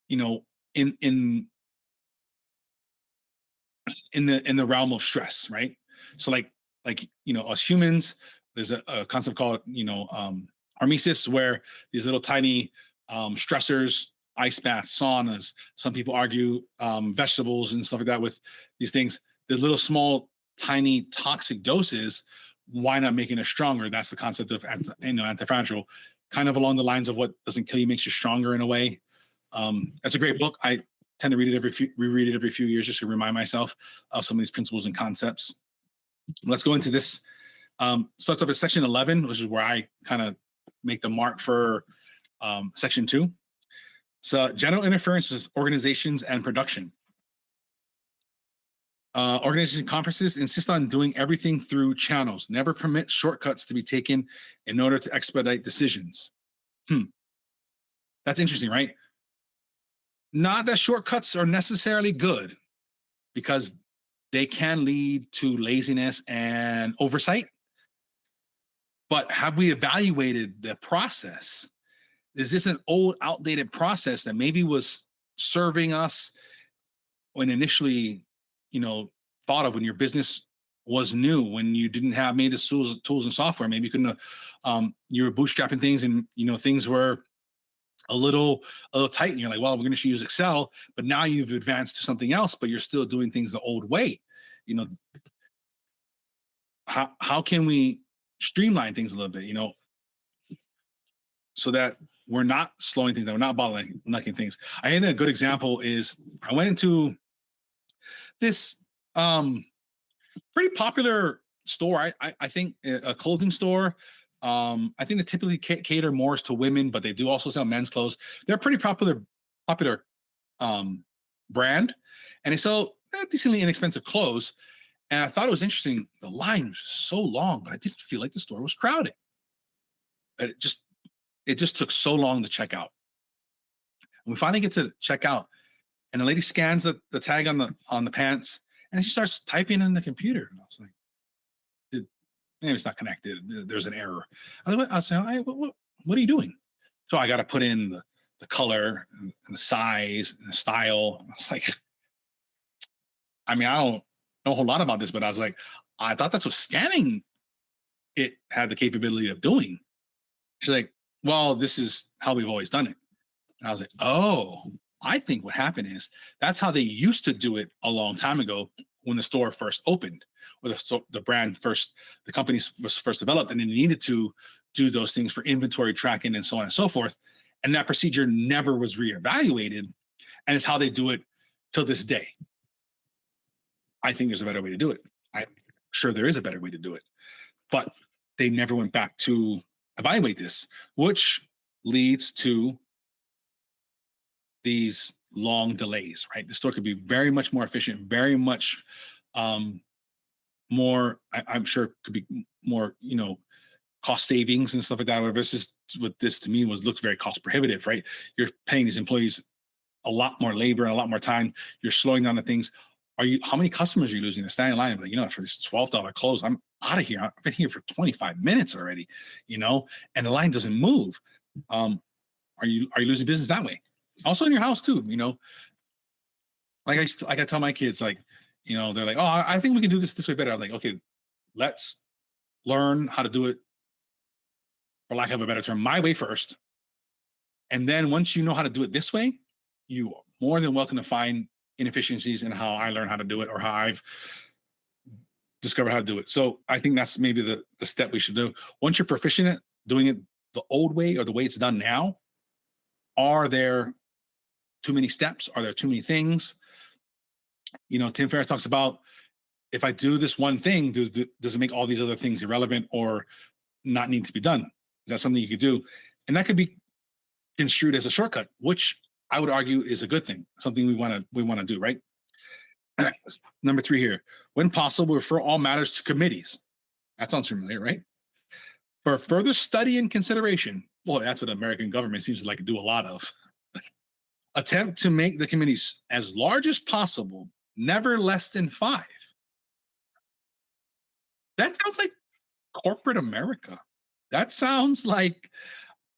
In in the realm of stress, right? So us humans, there's a concept called hormesis, where these little tiny stressors, ice baths, saunas. Some people argue vegetables and stuff like that with these things. The little small, tiny toxic doses. Why not making it stronger? That's the concept of antifragile, kind of along the lines of what doesn't kill you makes you stronger in a way. That's a great book. I tend to reread it every few years just to remind myself of some of these principles and concepts. Let's go into this. Starts off at section 11, which is where I kind of make the mark for section 2. So general interference with organizations and production. Organization conferences insist on doing everything through channels, never permit shortcuts to be taken in order to expedite decisions. That's interesting, right? Not that shortcuts are necessarily good, because they can lead to laziness and oversight. But have we evaluated the process? Is this an old, outdated process that maybe was serving us when initially, thought of when your business was new, when you didn't have maybe the tools and software? Maybe you couldn't have, you were bootstrapping things, and things were a little tight, and you're like, well, we're going to use Excel, but now you've advanced to something else, but you're still doing things the old way. How can we streamline things a little bit, so that we're not slowing things down, we're not bottlenecking things. I think a good example is I went into this pretty popular store. I think a clothing store. I think they typically cater more to women, but they do also sell men's clothes. They're a pretty popular brand, and they sell decently inexpensive clothes. And I thought it was interesting. The line was so long, but I didn't feel like the store was crowded. It just took so long to check out. And we finally get to check out, and the lady scans the tag on the pants, and she starts typing in the computer. And I was like, maybe it's not connected. There's an error. I was saying, hey, what are you doing? So I got to put in the color and the size and the style. I was like, I mean, I don't know a whole lot about this, but I was like, I thought that's what scanning it had the capability of doing. She's like, well, this is how we've always done it. And I was like, oh, I think what happened is that's how they used to do it a long time ago when the store first opened, or the brand first, the company was first developed, and they needed to do those things for inventory tracking and so on and so forth. And that procedure never was reevaluated, and it's how they do it till this day. I think there's a better way to do it. I'm sure there is a better way to do it, but they never went back to evaluate this, which leads to these long delays, right? The store could be very much more efficient, very much more, I'm sure could be more, cost savings and stuff like that. Versus what this to me looks very cost prohibitive, right? You're paying these employees a lot more labor and a lot more time. You're slowing down the things. How many customers are you losing to stand in line? Like, for this $12 clothes, I'm out of here. I've been here for 25 minutes already, and the line doesn't move. Are you losing business that way? Also in your house too, like I tell my kids, like, they're like, oh, I think we can do this way better. I'm like, okay, let's learn how to do it, for lack of a better term, my way first. And then once you know how to do it this way, you are more than welcome to find inefficiencies in how I learn how to do it, or how I've discovered how to do it. So I think that's maybe the step we should do. Once you're proficient at doing it the old way, or the way it's done now, are there too many steps? Are there too many things? Tim Ferriss talks about, if I do this one thing, does it make all these other things irrelevant or not need to be done? Is that something you could do? And that could be construed as a shortcut, which I would argue is a good thing, something we want to do, right? Number 3 here. When possible, refer all matters to committees. That sounds familiar, right? For further study and consideration. Boy, that's what the American government seems to like to do a lot of. Attempt to make the committees as large as possible, never less than 5. That sounds like corporate America. That sounds like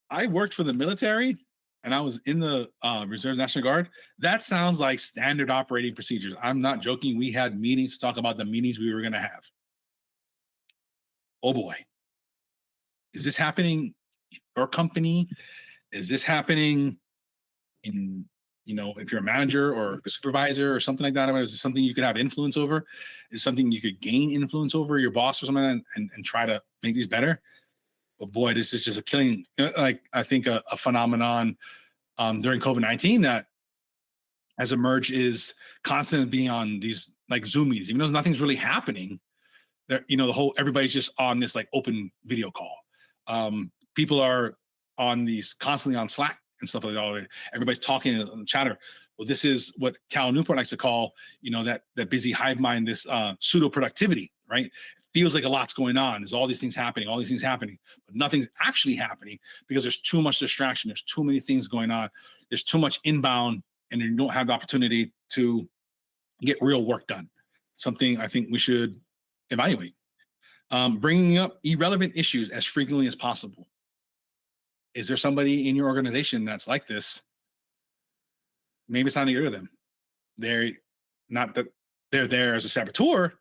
I worked for the military, and I was in the Reserve National Guard, that sounds like standard operating procedures. I'm not joking. We had meetings to talk about the meetings we were going to have. Oh boy, is this happening in your company? Is this happening in, if you're a manager or a supervisor or something like that? Is this something you could have influence over? Is something you could gain influence over your boss or something like that, and try to make these better? But boy, this is just a killing. Like, I think a phenomenon during COVID-19 that has emerged is constantly being on these like Zoom meetings, even though nothing's really happening. There, the whole everybody's just on this like open video call. People are on these constantly on Slack and stuff like that. Everybody's talking and chatter. Well, this is what Cal Newport likes to call, that busy hive mind, this pseudo productivity, right? It feels like a lot's going on. There's all these things happening, but nothing's actually happening because there's too much distraction. There's too many things going on. There's too much inbound, and you don't have the opportunity to get real work done. Something I think we should evaluate. Bringing up irrelevant issues as frequently as possible. Is there somebody in your organization that's like this? Maybe it's time to get rid of them. They're not that they're there as a saboteur,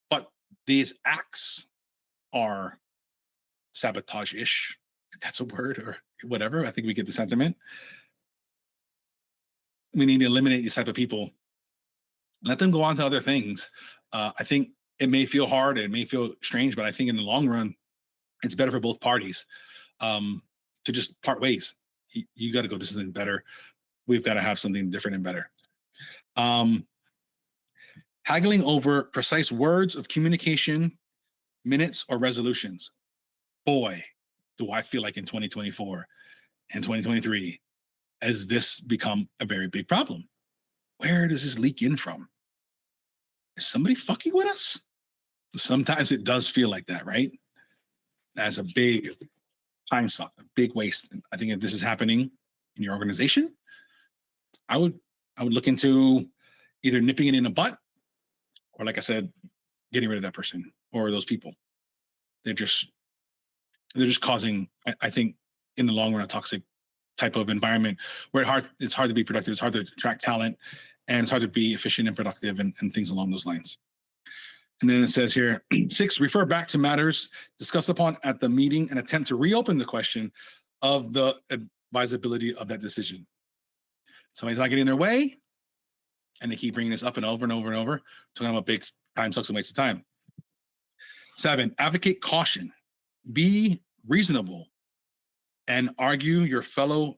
but these acts are sabotage-ish. If that's a word or whatever. I think we get the sentiment. We need to eliminate these type of people. Let them go on to other things. I think it may feel hard, it may feel strange, but I think in the long run, it's better for both parties to just part ways. You got to go to something better. We've got to have something different and better. Haggling over precise words of communication, minutes, or resolutions. Boy, do I feel like in 2024 and 2023, has this become a very big problem. Where does this leak in from? Is somebody fucking with us? Sometimes it does feel like that, right? That's a big time suck, a big waste. And I think if this is happening in your organization, I would look into either nipping it in the butt, or like I said, getting rid of that person or those people. They're just causing, I think, in the long run, a toxic type of environment where it's hard to be productive, it's hard to attract talent, and it's hard to be efficient and productive and things along those lines. And then it says here, 6, refer back to matters discussed upon at the meeting and attempt to reopen the question of the advisability of that decision. Somebody's not getting in their way, and they keep bringing this up and over and over and over, talking about big time sucks and waste of time. 7, advocate caution. Be reasonable and argue your fellow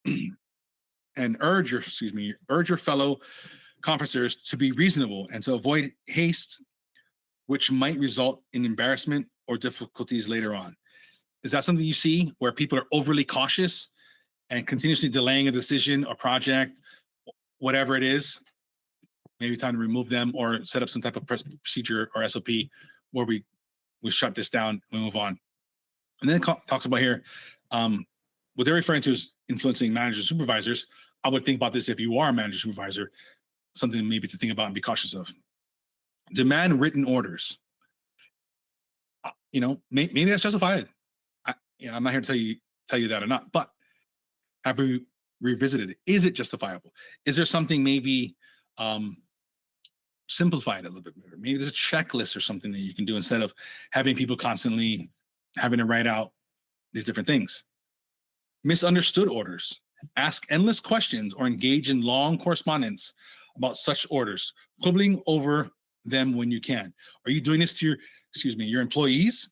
and urge your fellow conferencers to be reasonable and to avoid haste, which might result in embarrassment or difficulties later on. Is that something you see where people are overly cautious and continuously delaying a decision or project, whatever it is? Maybe time to remove them or set up some type of procedure or SOP where we shut this down and we move on. And then it talks about here, what they're referring to is influencing managers, supervisors. I would think about this if you are a manager, supervisor, something maybe to think about and be cautious of. Demand written orders. Maybe that's justified. I'm not here to tell you that or not, but have we revisited it? Is it justifiable? Is there something maybe simplified a little bit better? Maybe there's a checklist or something that you can do instead of having people constantly having to write out these different things. Misunderstood orders. Ask endless questions or engage in long correspondence about such orders, quibbling over them when you can. Are you doing this to your employees?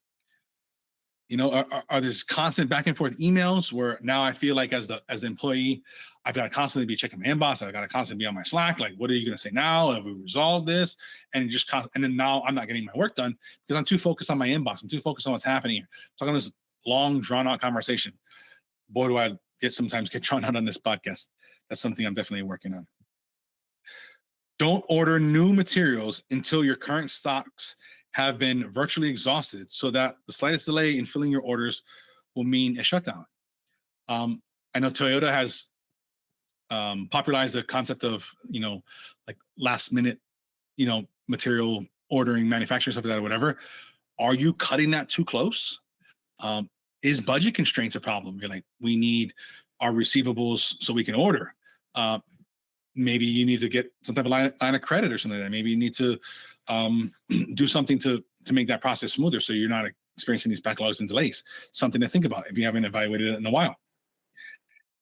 Are this constant back and forth emails where now I feel like as the employee, I've got to constantly be checking my inbox. I've got to constantly be on my Slack. Like, what are you going to say now? Have we resolved this? And then now I'm not getting my work done because I'm too focused on my inbox. I'm too focused on what's happening here. Talking this long, drawn out conversation. Boy, do I sometimes get drawn out on this podcast. That's something I'm definitely working on. Don't order new materials until your current stocks have been virtually exhausted, so that the slightest delay in filling your orders will mean a shutdown. I know Toyota has popularized the concept of, like last minute, material ordering, manufacturing, stuff like that or whatever. Are you cutting that too close? Is budget constraints a problem? You're like, we need our receivables so we can order. Uh, Maybe you need to get some type of line of credit or something like that. Maybe you need to do something to make that process smoother so you're not experiencing these backlogs and delays. Something to think about if you haven't evaluated it in a while.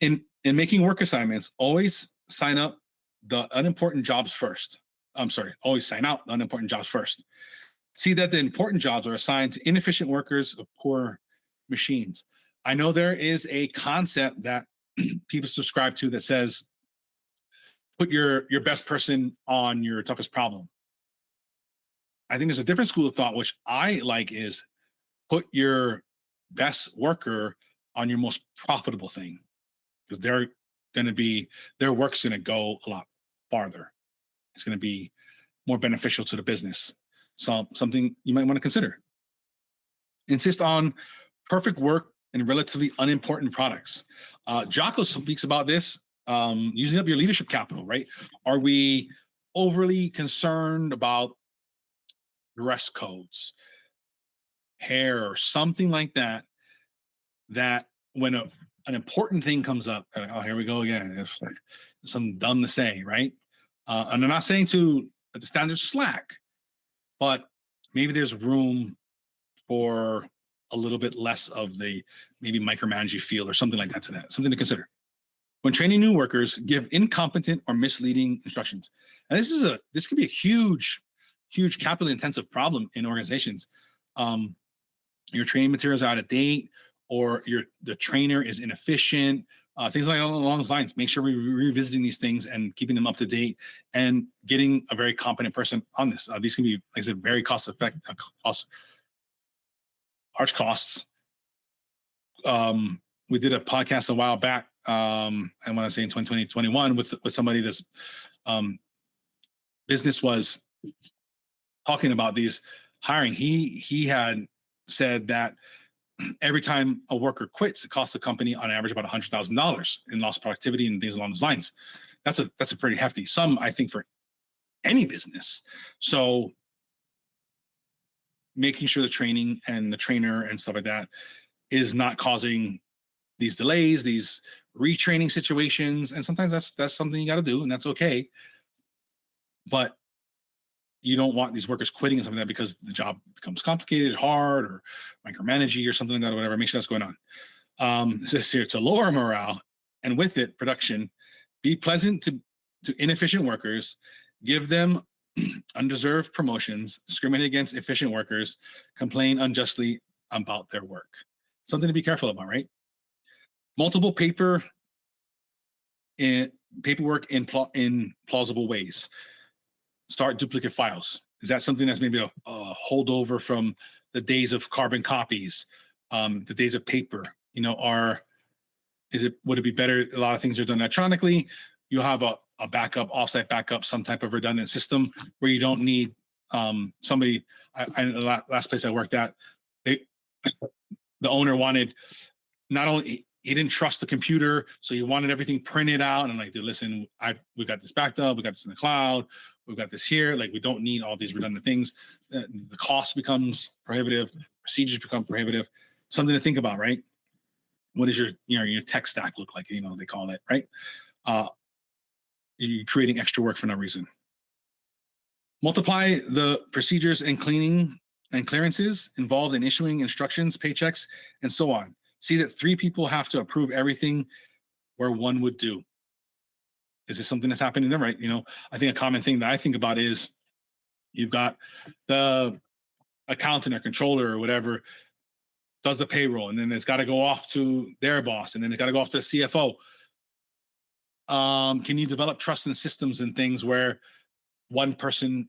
In making work assignments, always sign up the unimportant jobs first. I'm sorry, always sign out the unimportant jobs first. See that the important jobs are assigned to inefficient workers of poor machines. I know there is a concept that people subscribe to that says put your best person on your toughest problem. I think there's a different school of thought, which I like, is put your best worker on your most profitable thing, because they're going to be, their work's going to go a lot farther. It's going to be more beneficial to the business. So something you might want to consider. Insist on perfect work and relatively unimportant products. Jocko speaks about this, using up your leadership capital, right? Are we overly concerned about dress codes, hair, or something like that, that when an important thing comes up, oh, here we go again, if like something dumb to say, right? And I'm not saying to let the standards slack, but maybe there's room for a little bit less of the maybe micromanaging feel or something like that to that. Something to consider. When training new workers, give incompetent or misleading instructions. And this could be a huge capital intensive problem in organizations. Your training materials are out of date, or the trainer is inefficient, things like along those lines. Make sure we're revisiting these things and keeping them up to date and getting a very competent person on this. These can be, like I said, very cost effective, large costs. We did a podcast a while back, I want to say in 2020, 21, with somebody that's business was talking about these hiring. He had said that every time a worker quits, it costs the company on average about $100,000 in lost productivity and things along those lines. That's a pretty hefty sum, I think, for any business. So making sure the training and the trainer and stuff like that is not causing these delays, these retraining situations. And sometimes that's something you got to do, and that's okay. But you don't want these workers quitting and something like that because the job becomes complicated, hard, or micromanaging or something like that, or whatever. Make sure that's going on. It says here, to lower morale and with it production, be pleasant to inefficient workers, give them undeserved promotions, discriminate against efficient workers, complain unjustly about their work. Something to be careful about, right? Multiple paperwork in plausible ways. Start duplicate files. Is that something that's maybe a holdover from the days of carbon copies, the days of paper? Would it be better? A lot of things are done electronically. You have a backup, offsite backup, some type of redundant system where you don't need somebody. The last place I worked at, the owner wanted, not only, he didn't trust the computer, so he wanted everything printed out. And I'm like, dude, listen, we got this backed up, we got this in the cloud, we've got this here. Like, we don't need all these redundant things. The cost becomes prohibitive, procedures become prohibitive. Something to think about, right? What does your tech stack look like? They call it, right? You're creating extra work for no reason. Multiply the procedures and cleaning and clearances involved in issuing instructions, paychecks, and so on. See that 3 people have to approve everything where 1 would do. Is this something that's happening there, right? I think a common thing that I think about is you've got the accountant or controller or whatever does the payroll, and then it's got to go off to their boss, and then it got to go off to the CFO. Can you develop trust in systems and things where 1 person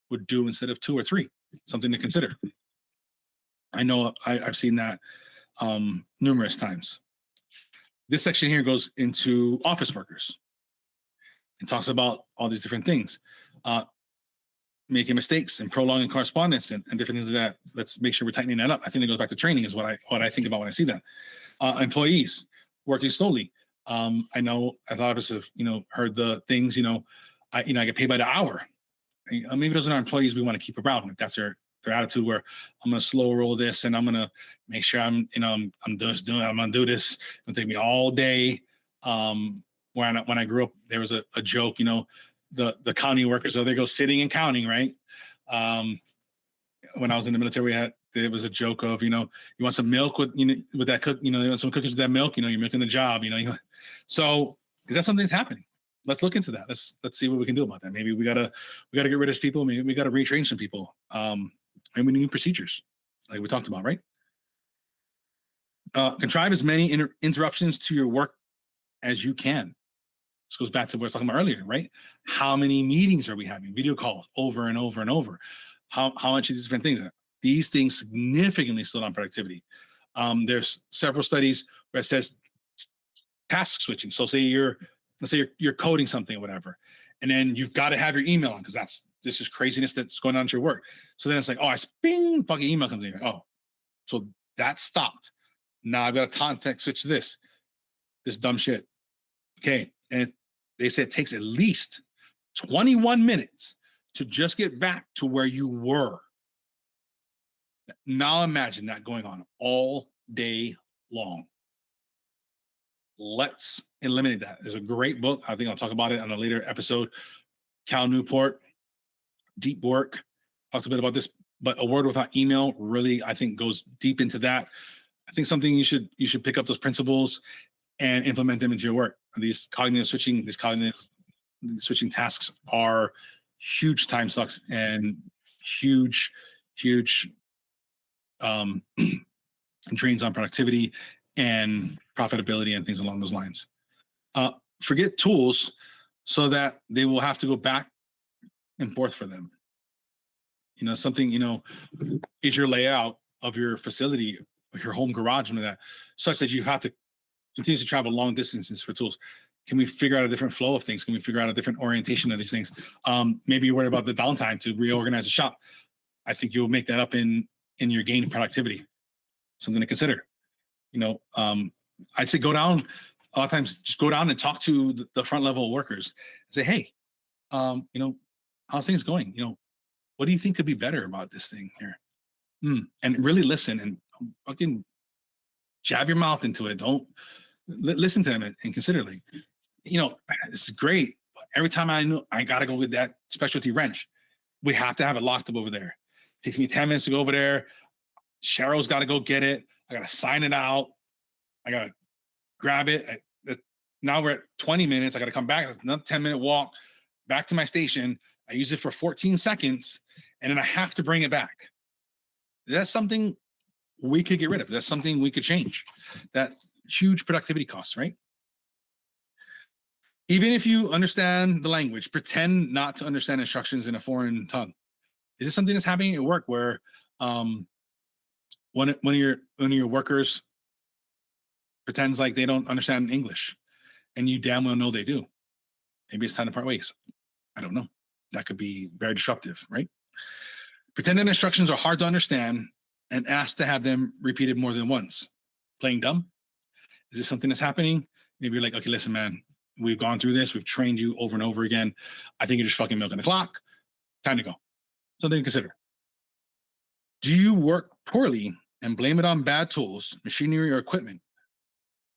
would do instead of 2 or 3? Something to consider. I know I've seen that numerous times. This section here goes into office workers and talks about all these different things, making mistakes and prolonging correspondence and different things like that. Let's make sure we're tightening that up. I think it goes back to training is what I think about when I see that. Employees working slowly. I know a lot of us have heard the things. I get paid by the hour. Maybe those are our employees we want to keep around. If that's their attitude, where I'm going to slow roll this and I'm going to make sure I'm going to do this. It's going to take me all day. When I grew up, there was a joke, the county workers, so they go sitting and counting, right? Um, when I was in the military, there was a joke of, you want some milk with that cook, you want some cookies with that milk, you're milking the job, So is that something that's happening? Let's look into that. Let's see what we can do about that. Maybe we gotta get rid of people. Maybe we gotta retrain some people. And we need new procedures, like we talked about, right? Contrive as many interruptions to your work as you can. This goes back to what I was talking about earlier, right? How many meetings are we having? Video calls over and over and over. How much of these different things? These things significantly slow down productivity. There's several studies where it says task switching. So let's say you're coding something or whatever, and then you've got to have your email on because this is craziness that's going on at your work. So then it's like, oh, bing, fucking email comes in. Oh, so that stopped. Now I've got to context switch this dumb shit. Okay, and they said it takes at least 21 minutes to just get back to where you were. Now imagine that going on all day long. Let's eliminate that. There's a great book. I think I'll talk about it on a later episode. Cal Newport, Deep Work, talks a bit about this, but A Word Without Email really, I think, goes deep into that. I think something you should pick up those principles and implement them into your work. These cognitive switching tasks are huge time sucks and huge drains on productivity and profitability and things along those lines. Forget tools so that they will have to go back and forth for them. Something, is your layout of your facility, your home garage, and that such that you have to continue to travel long distances for tools. Can we figure out a different flow of things? Can we figure out a different orientation of these things? Maybe you're worried about the downtime to reorganize the shop. I think you'll make that up in your gain in productivity. Something to consider. I'd say go down. A lot of times, just go down and talk to the front level workers. And say, hey, how's things going? What do you think could be better about this thing here? And really listen and fucking jab your mouth into it. Don't listen to them and consider, like, this is great. But every time I gotta go with that specialty wrench, we have to have it locked up over there. It takes me 10 minutes to go over there. Cheryl's got to go get it. I got to sign it out. I got to grab it. Now we're at 20 minutes. I got to come back. It's another 10-minute walk back to my station. I use it for 14 seconds, and then I have to bring it back. That's something we could get rid of. That's something we could change. That huge productivity costs, right? Even if you understand the language, pretend not to understand instructions in a foreign tongue. Is this something that's happening at work where one of your workers pretends like they don't understand English, and you damn well know they do? Maybe it's time to part ways. I don't know. That could be very disruptive, right? Pretend that instructions are hard to understand and ask to have them repeated more than once. Playing dumb? Is this something that's happening? Maybe you're like, okay, listen, man, we've gone through this. We've trained you over and over again. I think you're just fucking milking the clock. Time to go. Something to consider. Do you work poorly and blame it on bad tools, machinery, or equipment?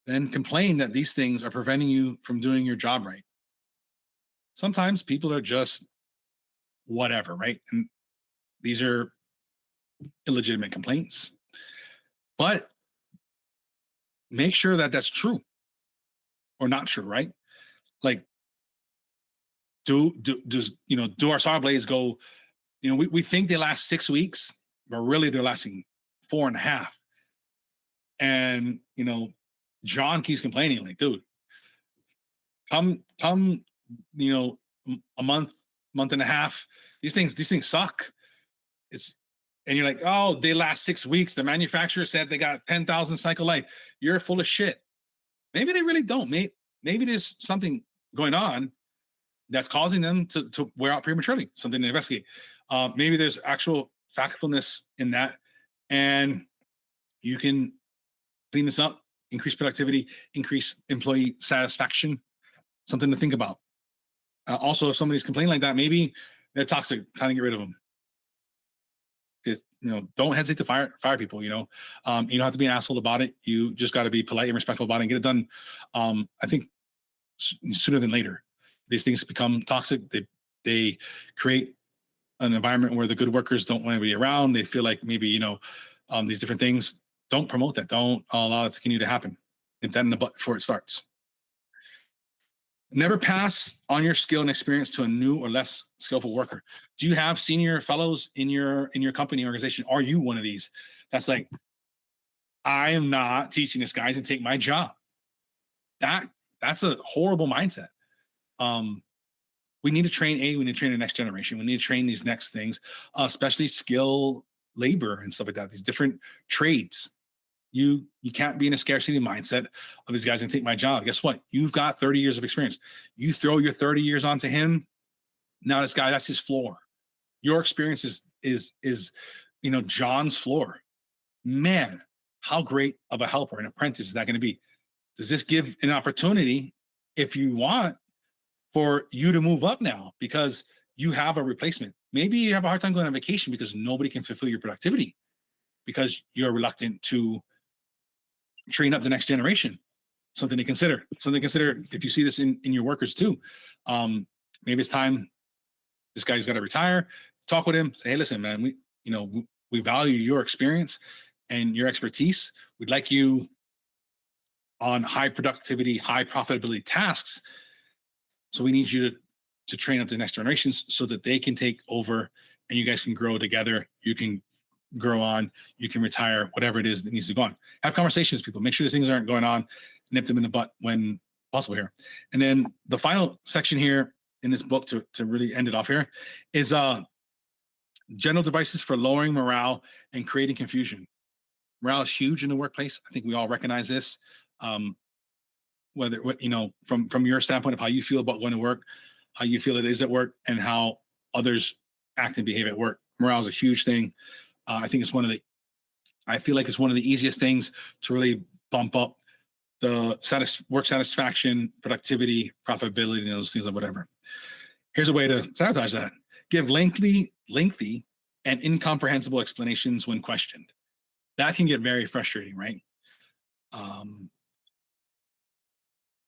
Then complain that these things are preventing you from doing your job right. Sometimes people are just whatever, right? And these are illegitimate complaints. But make sure that that's true or not true, right? Like, do our saw blades go, we think they last 6 weeks, but really they're lasting 4.5. And, John keeps complaining, like, dude, come, a month and a half, these things suck. And you're like, oh, they last 6 weeks. The manufacturer said they got 10,000 cycle life. You're full of shit. Maybe they really don't. Maybe there's something going on that's causing them to wear out prematurely. Something to investigate. Maybe there's actual factfulness in that, and you can clean this up, increase productivity, increase employee satisfaction. Something to think about. Also, if somebody's complaining like that, maybe they're toxic. Time to get rid of them. Don't hesitate to fire people. You don't have to be an asshole about it. You just got to be polite and respectful about it and get it done. I think sooner than later. These things become toxic. They create an environment where the good workers don't want to be around. They feel like maybe, these different things. Don't promote that. Don't allow it to continue to happen. Nip that in the butt before it starts. Never pass on your skill and experience to a new or less skillful worker. Do you have senior fellows in your company organization? Are you one of these that's like, I am not teaching this guy to take my job? That's a horrible mindset. We need to train we need to train the next generation. We need to train these next things, especially skill labor and stuff like that, these different trades. You can't be in a scarcity mindset of these guys gonna take my job. Guess what? You've got 30 years of experience. You throw your 30 years onto him. Now this guy, that's his floor. Your experience is John's floor. Man, how great of a helper, an apprentice is that going to be? Does this give an opportunity, if you want, for you to move up now because you have a replacement? Maybe you have a hard time going on vacation because nobody can fulfill your productivity because you're reluctant to train up the next generation. Something to consider. Something to consider if you see this in your workers too. Maybe it's time this guy's got to retire. Talk with him. Say, hey, listen, man, we value your experience and your expertise. We'd like you on high productivity, high profitability tasks. So we need you to train up the next generations so that they can take over and you guys can grow together. You can grow on, you can retire, whatever it is that needs to go on. Have conversations with people. Make sure these things aren't going on. Nip them in the butt when possible here. And then the final section here in this book to really end it off here is general devices for lowering morale and creating confusion. Morale is huge in the workplace. I think we all recognize this. Whether from your standpoint of how you feel about going to work, how you feel it is at work, and how others act and behave at work. Morale is a huge thing. I think I feel like it's one of the easiest things to really bump up the work satisfaction, productivity, profitability, and those things or whatever. Here's a way to sabotage that. Give lengthy, and incomprehensible explanations when questioned. That can get very frustrating, right?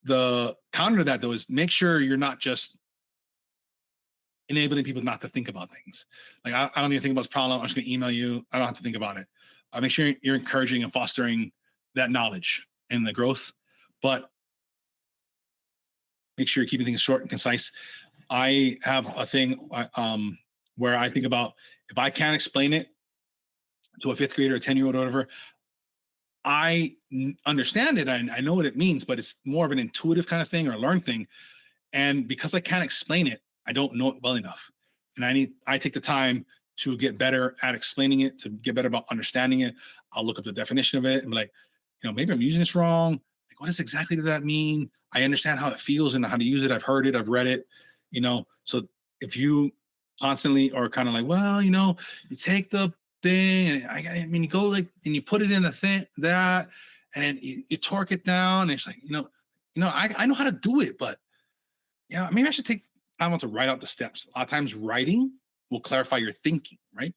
The counter to that, though, is make sure you're not just enabling people not to think about things. Like, I don't need to think about this problem. I'm just going to email you. I don't have to think about it. Make sure you're encouraging and fostering that knowledge and the growth, but make sure you're keeping things short and concise. I have a thing where I think about, if I can't explain it to a fifth grader, a 10-year-old, or whatever, I understand it. I know what it means, but it's more of an intuitive kind of thing or a learned thing. And because I can't explain it, I don't know it well enough. And I take the time to get better at explaining it, to get better about understanding it. I'll look up the definition of it and be like, maybe I'm using this wrong. Like, what exactly does that mean? I understand how it feels and how to use it. I've heard it, I've read it, So if you constantly are kind of like, well, you take the thing, and you go like, and you put it in the thing that, and then you torque it down, and it's like, I know how to do it, but maybe I should take time to write out the steps. A lot of times writing will clarify your thinking, right?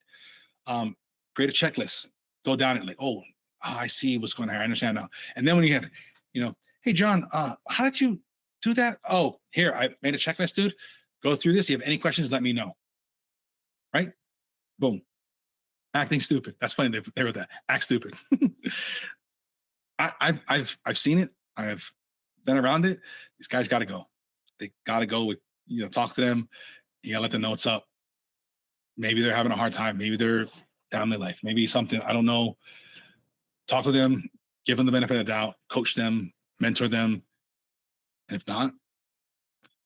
Create a checklist, go down it like, oh, I see what's going on here. I understand now. And then when you have, hey, John, how did you do that? Oh, here, I made a checklist, dude. Go through this. If you have any questions, let me know. Right? Boom. Acting stupid. That's funny. They wrote that. Act stupid. I've seen it. I've been around it. These guys got to go. They got to go with, talk to them. You got to let them know what's up. Maybe they're having a hard time. Maybe they're down their life. Maybe something, I don't know. Talk to them, give them the benefit of the doubt, coach them, mentor them. And if not,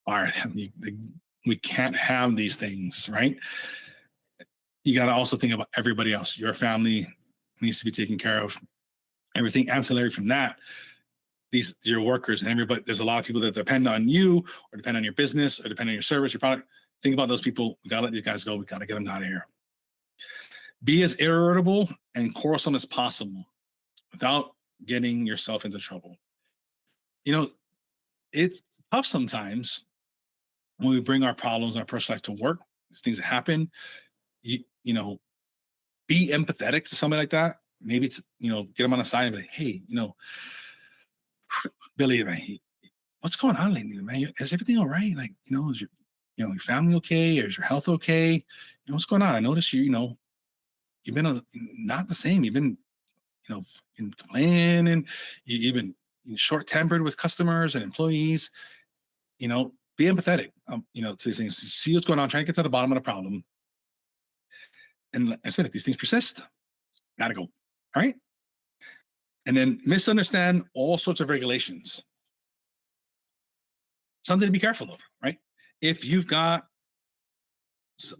fire them. We can't have these things, right? You got to also think about everybody else. Your family needs to be taken care of. Everything ancillary from that, your workers and everybody. There's a lot of people that depend on you, or depend on your business, or depend on your service, your product. Think about those people. We got to let these guys go. We got to get them out of here. Be as irritable and quarrelsome as possible without getting yourself into trouble. It's tough sometimes when we bring our problems in our personal life to work. These things that happen. Be empathetic to somebody like that. Maybe to get them on the side and be like, hey, Billy, man, what's going on lately, man? Is everything all right? Like, is your family okay? Or is your health okay? What's going on? I noticed you've been not the same. You've been, you know, complaining, and you've been short tempered with customers and employees. Be empathetic, to these things. See what's going on. Try to get to the bottom of the problem. And like I said, if these things persist, gotta go. All right. And then misunderstand all sorts of regulations. Something to be careful of, right? If you've got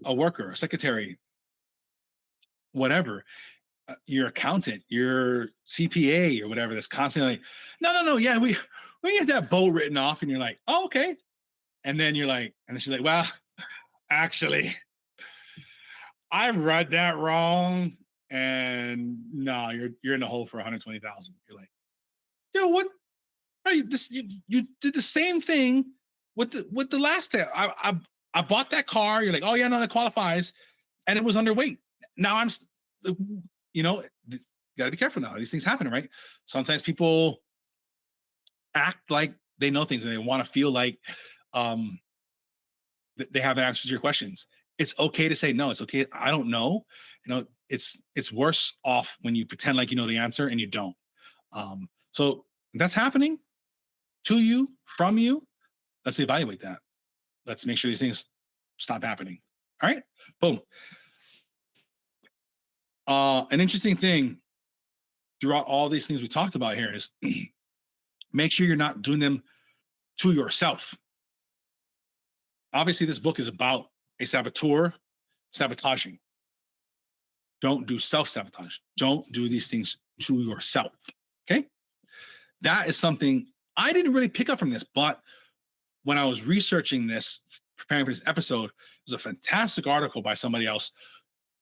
a worker, a secretary, whatever, your accountant, your CPA, or whatever, that's constantly like, no, yeah, we get that boat written off, and you're like, oh, okay. And then you're like, and then she's like, well, actually, I read that wrong, and no, you're in the hole for 120,000. You're like, what? You did the same thing with the last time. I bought that car. You're like, oh yeah, no, that qualifies, and it was underweight. Now you got to be careful now. These things happen, right? Sometimes people act like they know things, and they want to feel like they have answers to your questions. It's okay to say no. It's okay. I don't know. It's worse off when you pretend like you know the answer and you don't. So that's happening to you, from you. Let's evaluate that. Let's make sure these things stop happening. All right. Boom. An interesting thing throughout all these things we talked about here is make sure you're not doing them to yourself. Obviously, this book is about a saboteur sabotaging. Don't do self-sabotage. Don't do these things to yourself. Okay? That is something I didn't really pick up from this, but when I was researching this, preparing for this episode, it was a fantastic article by somebody else.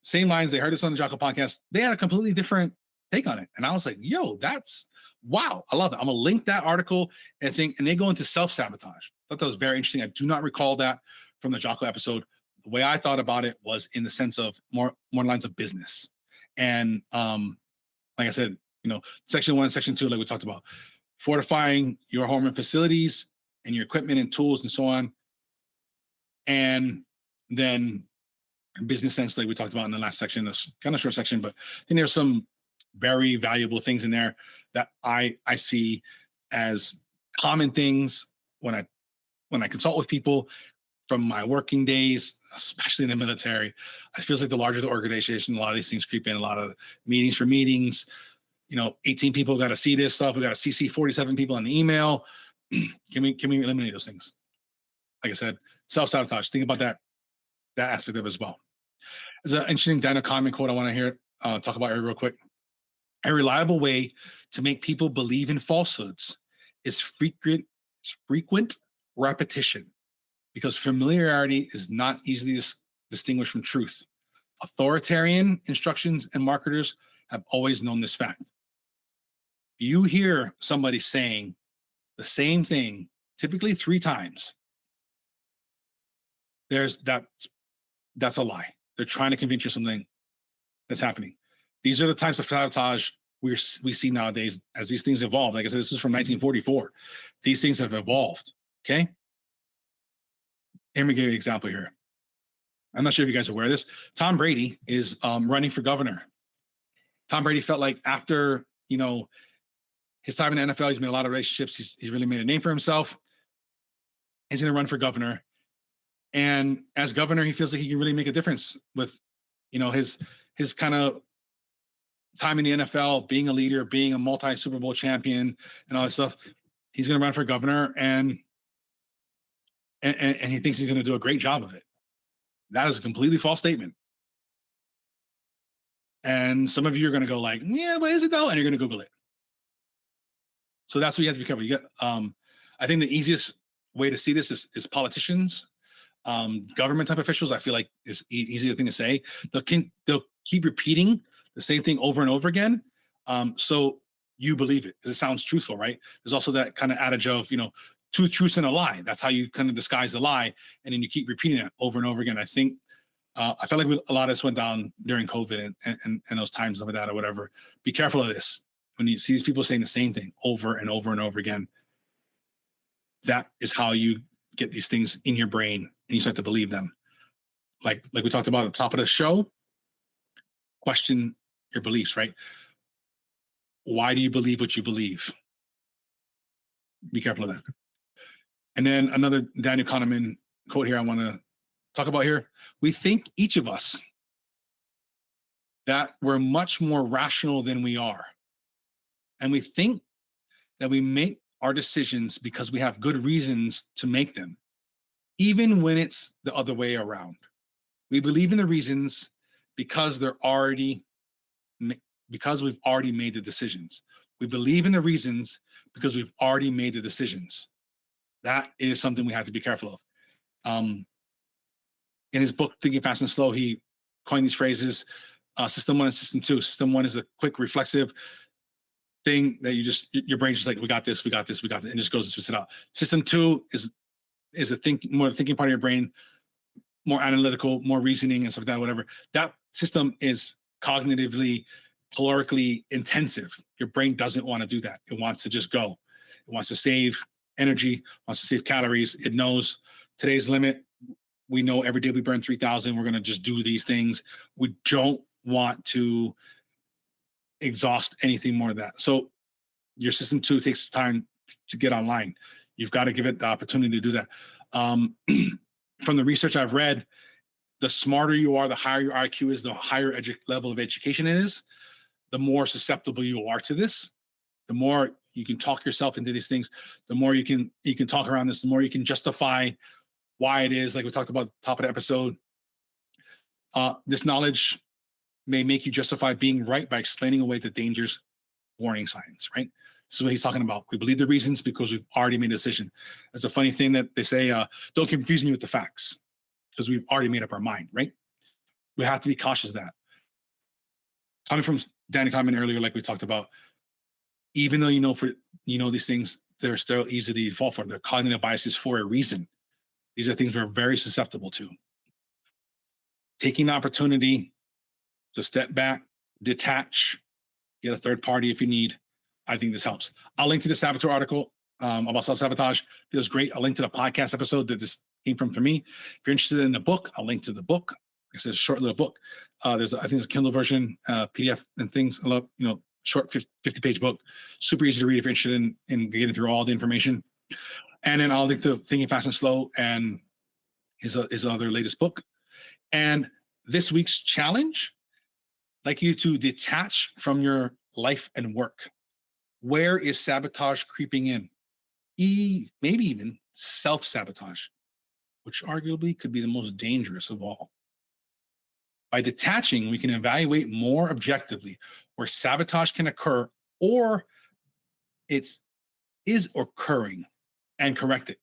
Same lines. They heard this on the Jocko podcast. They had a completely different take on it. And I was like, yo, that's wow. I love it. I'm going to link that article and they go into self-sabotage. I thought that was very interesting. I do not recall that from the Jocko episode. The way I thought about it was in the sense of more lines of business. And like I said, section 1, section 2, like we talked about, fortifying your home and facilities and your equipment and tools and so on. And then business sense, like we talked about in the last section, this kind of short section, but I think there's some very valuable things in there that I see as common things when I consult with people from my working days, especially in the military. It feels like the larger the organization, a lot of these things creep in, a lot of meetings for meetings. 18 people got to see this stuff. We got to CC 47 people on the email. Can we eliminate those things? Like I said, self-sabotage. Think about that aspect of it as well. There's an interesting Daniel Kahneman quote I want to hear talk about here real quick. A reliable way to make people believe in falsehoods is frequent repetition, because familiarity is not easily distinguished from truth. Authoritarian instructions and marketers have always known this fact. You hear somebody saying the same thing, typically 3 times, that's a lie. They're trying to convince you of something that's happening. These are the types of sabotage we see nowadays as these things evolve. Like I said, this is from 1944. These things have evolved. Okay. Let me give you an example here. I'm not sure if you guys are aware of this. Tom Brady is running for governor. Tom Brady felt like after, his time in the NFL, he's made a lot of relationships. He's really made a name for himself. He's going to run for governor. And as governor, he feels like he can really make a difference with, his kind of time in the NFL, being a leader, being a multi-Super Bowl champion and all that stuff. He's going to run for governor and he thinks he's going to do a great job of it. That is a completely false statement. And some of you are going to go like, yeah, but is it though? And you're going to Google it. So that's what you have to be careful. You got, I think the easiest way to see this is politicians, government type officials. I feel like is easier thing to say. They'll keep repeating the same thing over and over again. So you believe it because it sounds truthful, right? There's also that kind of adage of, 2 truths and a lie. That's how you kind of disguise the lie. And then you keep repeating it over and over again. I think, I felt like a lot of this went down during COVID and those times of that or whatever. Be careful of this. When you see these people saying the same thing over and over and over again, that is how you get these things in your brain and you start to believe them. Like we talked about at the top of the show, question your beliefs, right? Why do you believe what you believe? Be careful of that. And then another Daniel Kahneman quote here I want to talk about here. We think, each of us, that we're much more rational than we are. And we think that we make our decisions because we have good reasons to make them, even when it's the other way around. We believe in the reasons because because we've already made the decisions. We believe in the reasons because we've already made the decisions. That is something we have to be careful of. In his book, Thinking Fast and Slow, he coined these phrases, system 1 and system 2. System 1 is a quick, reflexive thing that your brain's just like, we got this, we got this, we got this, and just goes and spits it out. System 2 is more the thinking part of your brain, more analytical, more reasoning and stuff like that, whatever. That system is cognitively, calorically intensive. Your brain doesn't want to do that. It wants to just go. It wants to save energy, wants to save calories. It knows today's limit. We know every day we burn 3,000. We're going to just do these things. We don't want to exhaust anything more than that. So your system 2 takes time to get online. You've got to give it the opportunity to do that. From the research I've read, the smarter you are, the higher your IQ is, the higher level of education it is, the more susceptible you are to this. The more you can talk yourself into these things, the more you can talk around this, the more you can justify why it is, like we talked about at the top of the episode. This knowledge may make you justify being right by explaining away the dangers, warning signs, right? This is what he's talking about. We believe the reasons because we've already made a decision. It's a funny thing that they say, don't confuse me with the facts, because we've already made up our mind, right? We have to be cautious of that. Coming from Danny Kahneman earlier, like we talked about, even though you know these things, they're still easy to fall for. They're cognitive biases for a reason. These are things we're very susceptible to. Taking the opportunity to step back, detach, get a third party if you need. I think this helps. I'll link to the Saboteur article about self-sabotage. It was great. I'll link to the podcast episode that this came from for me. If you're interested in the book, I'll link to the book. It's a short little book. I think there's a Kindle version, PDF and things. I love, short 50-page book. Super easy to read if you're interested in getting through all the information. And then I'll link to Thinking Fast and Slow and his other latest book. And this week's challenge, I'd like you to detach from your life and work. Where is sabotage creeping in? Maybe even self-sabotage, which arguably could be the most dangerous of all. By detaching, we can evaluate more objectively where sabotage can occur or it is occurring and correct it.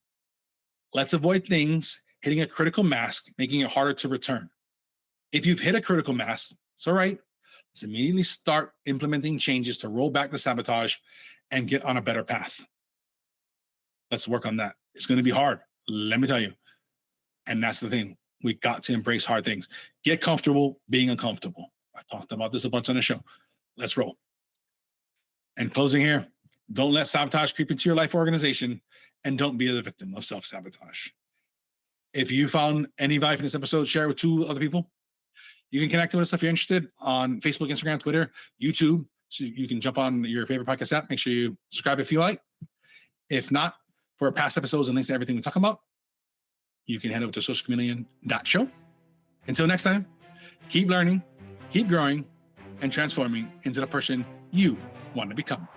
Let's avoid things hitting a critical mass, making it harder to return. If you've hit a critical mass, it's all right. Let's immediately start implementing changes to roll back the sabotage and get on a better path. Let's work on that. It's going to be hard, let me tell you. And that's the thing. We got to embrace hard things. Get comfortable being uncomfortable. I talked about this a bunch on the show. Let's roll. And closing here, don't let sabotage creep into your life organization, and don't be the victim of self-sabotage. If you found any value from this episode, share it with 2 other people. You can connect with us if you're interested on Facebook, Instagram, Twitter, YouTube. So you can jump on your favorite podcast app. Make sure you subscribe if you like. If not, for past episodes and links to everything we talk about, you can head over to socialchameleon.show. Until next time, keep learning, keep growing, and transforming into the person you want to become.